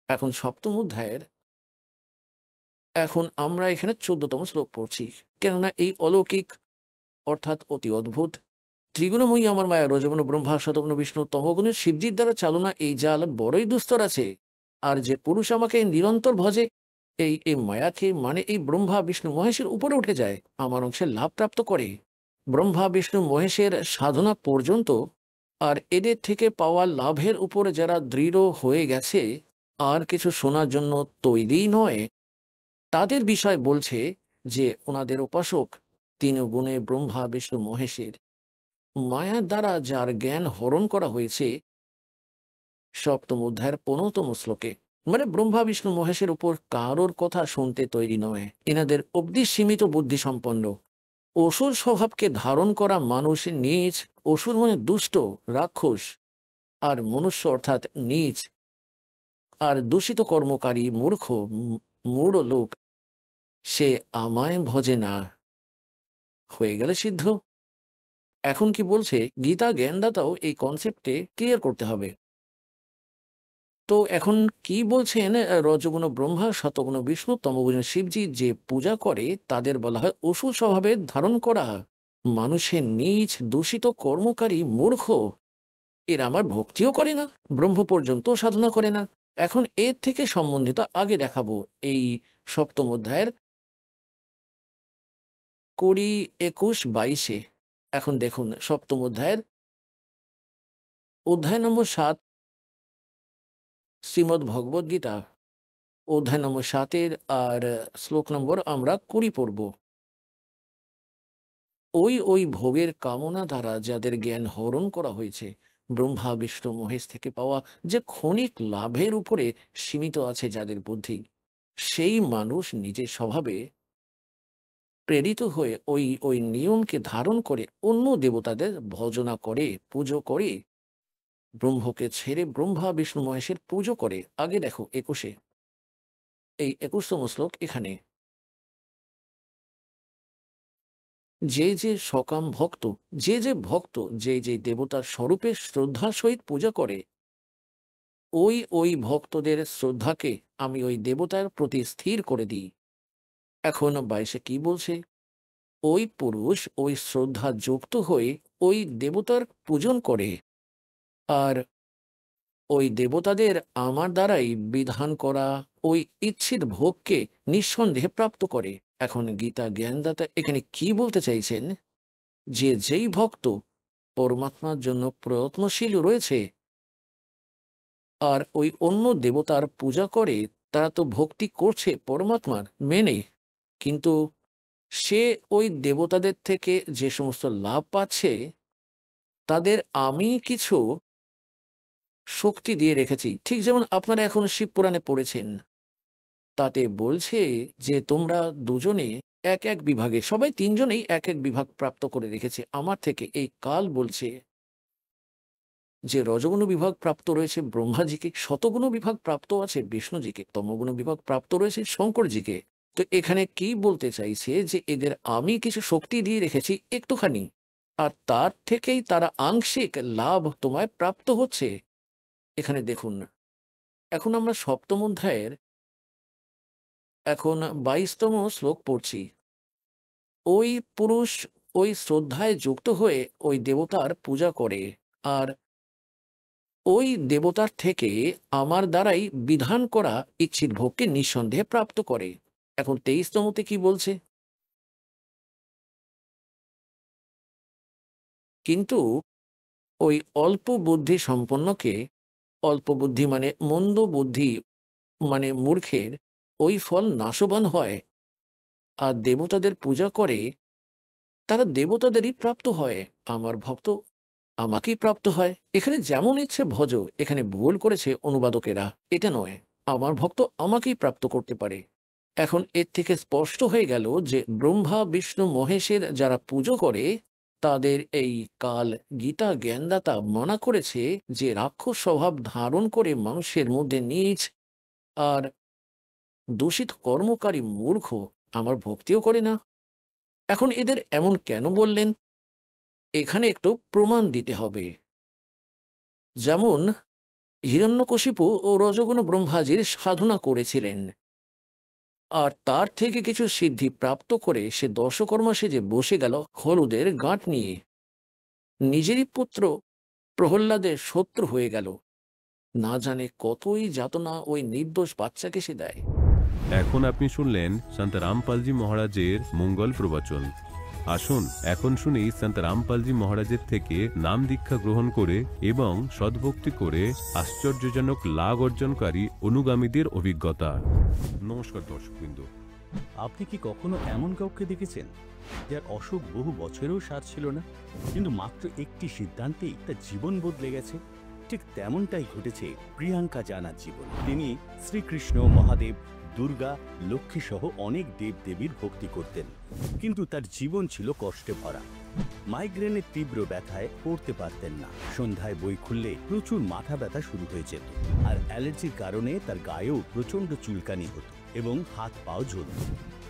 এখন 7ম অধ্যায়ের, এখন আমরা এখানে 14তম শ্লোক পড়ছি। কেননা এই অলৌকিক অর্থাৎ অতি অদ্ভুত ত্রিগুণময়ী আমার মায়া, রজগুণ ব্রহ্মা, শতগুণ বিষ্ণু, তমগুণের শিবজির দ্বারা চালনা এই জাল বড়ই দুস্তর আছে। আর যে পুরুষ আমাকে নিরন্তর ভজে, এই মায়াকে, মানে এই ব্রহ্মা বিষ্ণু মহেশের উপরে উঠে যায়, আমার অংশের লাভ প্রাপ্ত করে। ব্রহ্মা বিষ্ণু মহেশের সাধনা পর্যন্ত আর এদের থেকে পাওয়া লাভের উপরে যারা দৃঢ় হয়ে গেছে, আর কিছু শোনার জন্য তৈরি নয়, তাদের বিষয় বলছে যে ওনাদের উপাসক 3 গুণে ব্রহ্মা বিষ্ণু মহেশের মায়ার দ্বারা যার জ্ঞান হরণ করা হয়েছে, 7ম অধ্যায়ের 15তম শ্লোকে, মানে ব্রহ্মা বিষ্ণু মহেশের উপর কারোর কথা শুনতে তৈরি নয়। এনাদের অবধি সীমিত বুদ্ধি সম্পন্ন, অসুর স্বভাবকে ধারণ করা মানুষ নীচ, অসুর মানে দুষ্ট, রাক্ষস, আর মনুষ্য অর্থাৎ নীচ আর দূষিত কর্মকারী মূর্খ মূঢ় লোক, সে আমায় ভজে না, হয়ে গেলে সিদ্ধ। এখন কি বলছে, গীতা জ্ঞানদাতাও এই কনসেপ্টে ক্লিয়ার করতে হবে। তো এখন কি বলছেন, রজগুণ ব্রহ্মা, শতগুণ বিষ্ণু, তমগুণ শিবজি যে পূজা করে, তাদের বলা হয় অসুর স্বভাবে ধারণ করা মানুষের নীচ দূষিত কর্মকারী মূর্খ। এরা আমার ভক্তিও করে না, ব্রহ্ম পর্যন্ত সাধনা করে না। এখন এর থেকে সম্বন্ধিত আগে দেখাবো এই 7ম অধ্যায়ের 20, 21, 22-এ। এখন দেখুন সপ্তম অধ্যায়ের অধ্যায় নম্বর 7, শ্রীমদ্ ভগবদ গীতা অধ্যায় নম্বর 7-এর আর শ্লোক নম্বর আমরা 20 পড়ব। ওই ভোগের কামনা দ্বারা যাদের জ্ঞান হরণ করা হয়েছে, ব্রহ্মা বিষ্ণু মহেশ থেকে পাওয়া যে ক্ষণিক লাভের উপরে সীমিত আছে যাদের বুদ্ধি, সেই মানুষ নিজের স্বভাবে প্রেরিত হয়ে ওই নিয়মকে ধারণ করে অন্য দেবতাদের ভজনা করে, পুজো করে, ব্রহ্মকে ছেড়ে ব্রহ্মা বিষ্ণু মহেশের পুজো করে। আগে দেখো 21-এ, এই 21তম শ্লোক এখানে, যে সকাম ভক্ত, যে ভক্ত যে দেবতার স্বরূপে শ্রদ্ধার সহিত পূজা করে, ওই ভক্তদের শ্রদ্ধাকে আমি ওই দেবতার প্রতি স্থির করে দিই। এখন 22-এ কি বলছে? ওই পুরুষ ওই শ্রদ্ধা যুক্ত হয়ে ওই দেবতার পূজন করে, আর ওই দেবতাদের আমার দ্বারাই বিধান করা ওই ইচ্ছিত ভোগকে নিঃসন্দেহে প্রাপ্ত করে। এখন গীতা জ্ঞানদাতা এখানে কি বলতে চাইছেন? যেই ভক্ত পরমাত্মার জন্য প্রয়ত্নশীল রয়েছে আর ওই অন্য দেবতার পূজা করে, তারা তো ভক্তি করছে পরমাত্মার মেনে, কিন্তু সে ওই দেবতাদের থেকে যে সমস্ত লাভ পাচ্ছে তাদের আমি কিছু শক্তি দিয়ে রেখেছি। ঠিক যেমন আপনারা এখন শিব পুরাণে পড়েছেন, তাতে বলছে যে তোমরা দুজনে এক এক বিভাগে, সবাই তিনজনেই এক এক বিভাগ প্রাপ্ত করে রেখেছে আমার থেকে। এই কাল বলছে যে রজগুণ বিভাগ প্রাপ্ত রয়েছে ব্রহ্মাজিকে, শতগুণ বিভাগ প্রাপ্ত আছে বিষ্ণুজিকে, তমগুণ বিভাগ প্রাপ্ত রয়েছে শঙ্করজিকে। তো এখানে কি বলতে চাইছে? যে এদের আমি কিছু শক্তি দিয়ে রেখেছি একটুখানি, আর তার থেকেই তারা আংশিক লাভ তোমায় প্রাপ্ত হচ্ছে। এখানে দেখুন, এখন আমরা সপ্তম অধ্যায়ের এখন 22তম শ্লোক পড়ছি। ওই পুরুষ ওই শ্রদ্ধায় যুক্ত হয়ে ওই দেবতার পূজা করে, আর ওই দেবতার থেকে আমার দ্বারাই বিধান করা ইচ্ছিত ভোগকে নিঃসন্দেহে প্রাপ্ত করে। এখন 23তমতে কি বলছে? কিন্তু ওই অল্প বুদ্ধি সম্পন্নকে, অল্প বুদ্ধি মানে মন্দ বুদ্ধি মানে মূর্খের, ওই ফল নাশবান হয়। আর দেবতাদের পূজা করে তারা দেবতাদেরই প্রাপ্ত হয়, আমার ভক্ত আমাকেই প্রাপ্ত হয়। এখানে যেমন ইচ্ছে ভজ, এখানে ভুল করেছে অনুবাদকেরা, এটা নয়, আমার ভক্ত আমাকেই প্রাপ্ত করতে পারে। এখন এর থেকে স্পষ্ট হয়ে গেল যে ব্রহ্মা বিষ্ণু মহেশের যারা পুজো করে তাদের এই কাল গীতা জ্ঞানদাতা মানা করেছে যে রাক্ষস স্বভাব ধারণ করে মানুষের মধ্যে নীচ আর দূষিত কর্মকারী মূর্খ আমার ভক্তিও করে না। এখন এদের এমন কেন বললেন? এখানে একটু প্রমাণ দিতে হবে। যেমন হিরণ্যকশিপু ও রজগুণ ব্রহ্মাজির সাধনা করেছিলেন, আর তার থেকে কিছু সিদ্ধি প্রাপ্ত করে সে দশকর্মা সেজে বসে গেল হলুদের গাঁট নিয়ে, নিজেরই পুত্র প্রহ্লাদের শত্রু হয়ে গেল। না জানে কতই যাতনা ওই নির্দোষ বাচ্চাকে সে দেয়। এখন আপনি শুনলেন সন্ত রামপালজি মহারাজের মঙ্গল প্রবচন। আসুন এখন শুনি সন্ত রামপালজি মহারাজের থেকে নাম দীক্ষা গ্রহণ করে এবং সদ্ভক্তি করে আশ্চর্যজনক লাভ অর্জনকারী অনুগামীদের অভিজ্ঞতা। নমস্কার দর্শকবৃন্দ। আপনি কি কখনো এমন কাউকে দেখেছেন যার অসুখ বহু বছরেও সারছিল না, কিন্তু মাত্র একটি সিদ্ধান্তেই তার জীবন বদলে গেছে? ঠিক তেমনটাই ঘটেছে প্রিয়াঙ্কা জানার জীবন। তিনি শ্রীকৃষ্ণ, মহাদেব, দুর্গা, লক্ষ্মী সহ অনেক দেবদেবীর ভক্তি করতেন, কিন্তু তার জীবন ছিল কষ্টে ভরা। মাইগ্রেনের তীব্র ব্যথায় পড়তে পারতেন না, সন্ধ্যায় বই খুললে প্রচুর মাথা ব্যথা শুরু হয়ে যেত, আর অ্যালার্জির কারণে তার গায়েও প্রচণ্ড চুলকানি হতো এবং হাত পাও জ্বলত।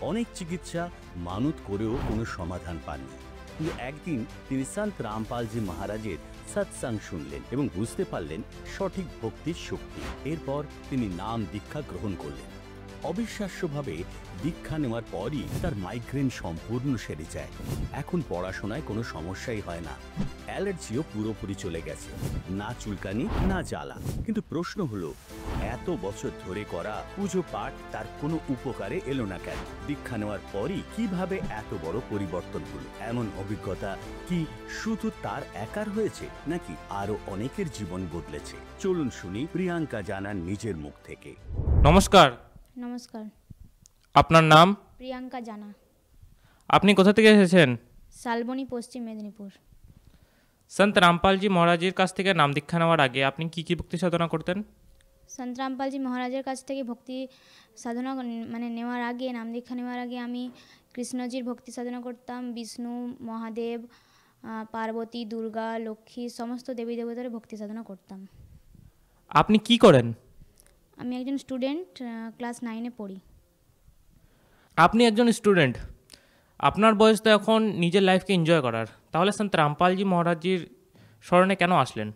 অনেক চিকিৎসা মানত করেও কোনো সমাধান পাননি, কিন্তু একদিন তিনি সন্ত রামপালজি মহারাজের সৎসঙ্গ শুনলেন এবং বুঝতে পারলেন সঠিক ভক্তির শক্তি। এরপর তিনি নাম দীক্ষা গ্রহণ করলেন। অবিশ্বাস্যভাবে দীক্ষা নেওয়ার পরই তার মাইগ্রেন সম্পূর্ণ সেরে যায়। এখন পড়াশোনায় কোনো সমস্যাই হয় না, অ্যালার্জিও পুরোপুরি চলে গেছে, না চুলকানি না জ্বালা। কিন্তু প্রশ্ন হলো, এত বছর ধরে করা পুজো পাঠ তার কোনো উপকারে এলো না কেন? দীক্ষা নেওয়ার পরই কিভাবে এত বড় পরিবর্তন হলো? এমন অভিজ্ঞতা কি শুধু তার একার হয়েছে, নাকি আরো অনেকের জীবন বদলেছে? চলুন শুনি প্রিয়াঙ্কা জানার নিজের মুখ থেকে। নমস্কার, নমস্কার, আপনার নাম? প্রিয়াঙ্কা জানা, আপনি কোথা থেকে এসেছেন? শালবনী, পশ্চিম মেদিনীপুর। সন্ত রামপালজি মহারাজের কাছ থেকে নাম দীক্ষা নেওয়ার আগে আপনি কি কি ভক্তি সাধনা করতেন? সন্ত রামপালজি মহারাজের কাছ থেকে ভক্তি সাধনা নেওয়ার আগে, নাম দীক্ষা নেওয়ার আগে আমি কৃষ্ণজির ভক্তি সাধনা করতাম। বিষ্ণু, মহাদেব, পার্বতী, দুর্গা, লক্ষ্মী সমস্ত দেবী দেবতার ভক্তি সাধনা করতাম। আপনি কি করেন? আমি একজন স্টুডেন্ট, ক্লাস 9-এ পড়ি। আপনি একজন স্টুডেন্ট, আপনার বয়স তো এখন নিজের লাইফকে এনজয় করার, তাহলে সন্ত রামপালজি মহারাজজির স্মরণে কেন আসলেন?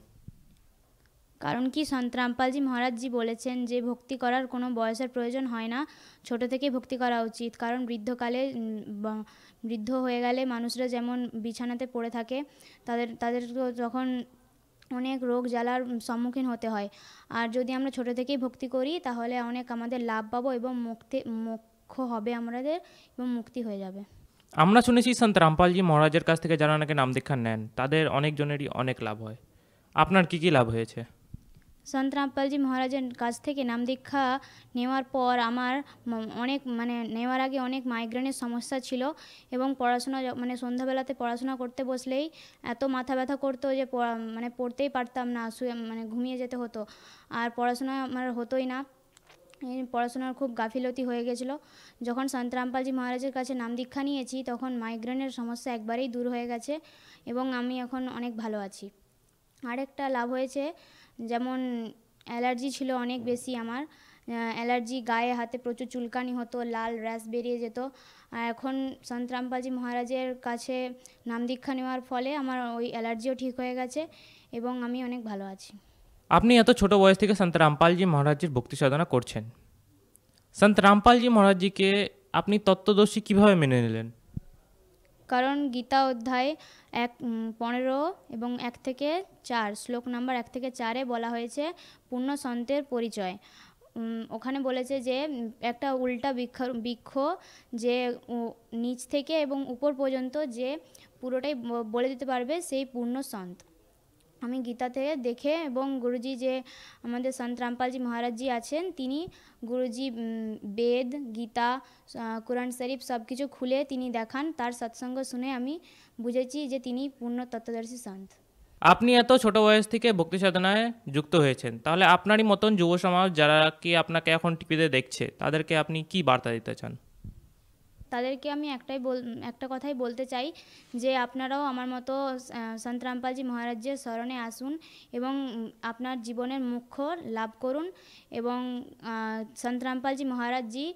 কারণ কি, সন্ত রামপালজি মহারাজজি বলেছেন যে ভক্তি করার কোনো বয়সের প্রয়োজন হয় না, ছোট থেকেই ভক্তি করা উচিত। কারণ বৃদ্ধকালে বৃদ্ধ হয়ে গেলে মানুষরা যেমন বিছানাতে পড়ে থাকে, তাদের যখন অনেক রোগ জ্বালার সম্মুখীন হতে হয়। আর যদি আমরা ছোট থেকেই ভক্তি করি তাহলে অনেক আমাদের লাভ পাবো এবং মোক্ষ হবে আমাদের, এবং মুক্তি হয়ে যাবে। আমরা শুনেছি সন্ত রামপালজি মহারাজের কাছ থেকে যারা নাকি নাম দীক্ষা নেন তাদের অনেকজনেরই অনেক লাভ হয়। আপনার কি কি লাভ হয়েছে? সন্ত রামপালজি মহারাজের কাছ থেকে নাম দীক্ষা নেওয়ার পর আমার অনেক নেওয়ার আগে অনেক মাইগ্রেনের সমস্যা ছিল, এবং পড়াশোনা সন্ধ্যাবেলাতে পড়াশোনা করতে বসলেই এত মাথা ব্যথা করতো যে পড়তেই পারতাম না, ঘুমিয়ে যেতে হতো, আর পড়াশোনা আমার হতোই না। পড়াশোনার খুব গাফিলতি হয়ে গেছিলো। যখন সন্ত রামপালজি মহারাজের কাছে নাম দীক্ষা নিয়েছি তখন মাইগ্রেনের সমস্যা একবারেই দূর হয়ে গেছে, এবং আমি এখন অনেক ভালো আছি। আরেকটা লাভ হয়েছে, যেমন অ্যালার্জি ছিল অনেক বেশি আমার, অ্যালার্জি, গায়ে হাতে প্রচুর চুলকানি হতো, লাল র্যাশ বেরিয়ে যেত। আর এখন সন্ত রামপালজি মহারাজের কাছে নাম দীক্ষা নেওয়ার ফলে আমার ওই অ্যালার্জিও ঠিক হয়ে গেছে, এবং আমি অনেক ভালো আছি। আপনি এত ছোট বয়স থেকে সন্ত রামপালজি মহারাজজির ভক্তি সাধনা করছেন, সন্ত রামপালজি মহারাজজিকে আপনি তত্ত্বদর্শী কিভাবে মেনে নিলেন? কারণ গীতা অধ্যায় 15 এবং 1-4, শ্লোক নাম্বার 1-4-এ বলা হয়েছে পূর্ণ সন্তের পরিচয়। ওখানে বলেছে যে একটা উল্টা বৃক্ষ যে নিচ থেকে এবং উপর পর্যন্ত যে পুরোটাই বলে দিতে পারবে, সেই পূর্ণ সন্ত। আমি গীতা থেকে দেখে, এবং গুরুজি যে আমাদের সন্ত রামপালজি মহারাজজি আছেন, তিনি গুরুজি বেদ, গীতা, কোরআন শরীফ সব কিছু খুলে তিনি দেখান, তার সৎসঙ্গ শুনে আমি বুঝেছি যে তিনি পূর্ণ তত্ত্বদর্শী সন্ত। আপনি এত ছোট বয়স থেকে ভক্তি সাধনায় যুক্ত হয়েছেন, তাহলে আপনারই মতন যুব সমাজ যারা কি আপনাকে এখন টিভিতে দেখছে তাদেরকে আপনি কি বার্তা দিতে চান? তাদেরকে আমি একটা কথাই বলতে চাই যে আপনারাও আমার মতো সন্ত রামপালজি মহারাজের শরণে আসুন এবং আপনার জীবনের মুখ্য লাভ করুন। এবং সন্ত রামপালজি মহারাজজি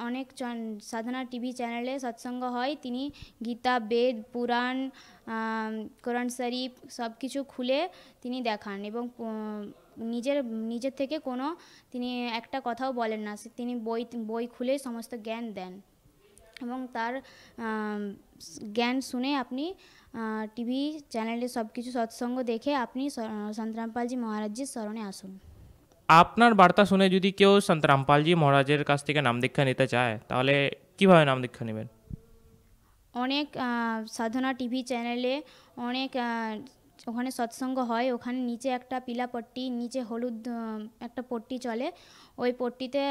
অনেক সাধনা টিভি চ্যানেলে সৎসঙ্গ হয়, তিনি গীতা, বেদ, পুরাণ, কোরআন শরীফ সব কিছু খুলে তিনি দেখান, এবং নিজের থেকে তিনি একটা কথাও বলেন না, তিনি বই খুলে সমস্ত জ্ঞান দেন, এবং তার জ্ঞান শুনে আপনি টিভি চ্যানেলে সব কিছু সৎসঙ্গ দেখে আপনি সন্ত রামপালজি মহারাজজির শরণে আসুন। আপনার বার্তা শুনে যদি কেউ সন্ত রামপালজি মহারাজের কাছ থেকে নাম দীক্ষা নিতে চায় তাহলে কিভাবে নাম দীক্ষা নেবেন? অনেক সাধনা টিভি চ্যানেলে অনেক ওখানে সৎসঙ্গ হয়, ওখানে নিচে একটা পিলা পট্টি, নিচে হলুদ একটা পট্টি চলে, ওই পট্টিতে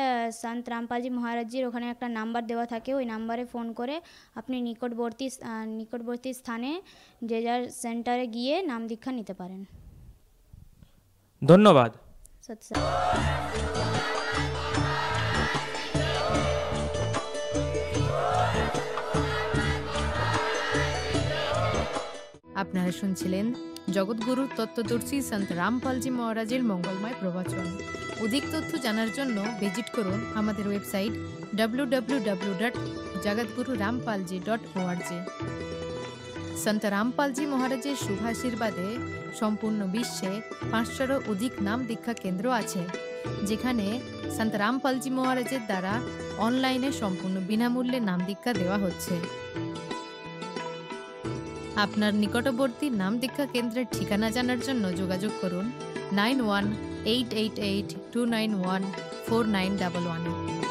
সন্ত রামপালজি মহারাজজির ওখানে একটা নাম্বার দেওয়া থাকে, ওই নাম্বারে ফোন করে আপনি নিকটবর্তী স্থানে যে যার সেন্টারে গিয়ে নাম দীক্ষা নিতে পারেন। ধন্যবাদ। সৎসঙ্গ। আপনারা শুনছিলেন জগৎগুরু তত্ত্বদর্শী সন্ত রামপালজি মহারাজের মঙ্গলময় প্রবচন। অধিক তথ্য জানার জন্য ভিজিট করুন আমাদের ওয়েবসাইট www.jagatgururampalji.org। সন্ত রামপালজি মহারাজের শুভাশীর্বাদে সম্পূর্ণ বিশ্বে 500-এরও অধিক নাম দীক্ষা কেন্দ্র আছে। যেখানে সন্ত রামপালজি মহারাজের দ্বারা অনলাইনে সম্পূর্ণ বিনামূল্যে নাম দীক্ষা দেওয়া হচ্ছে। আপনার নিকটবর্তী নাম দীক্ষা কেন্দ্রের ঠিকানা জানার জন্য যোগাযোগ করুন 918882914911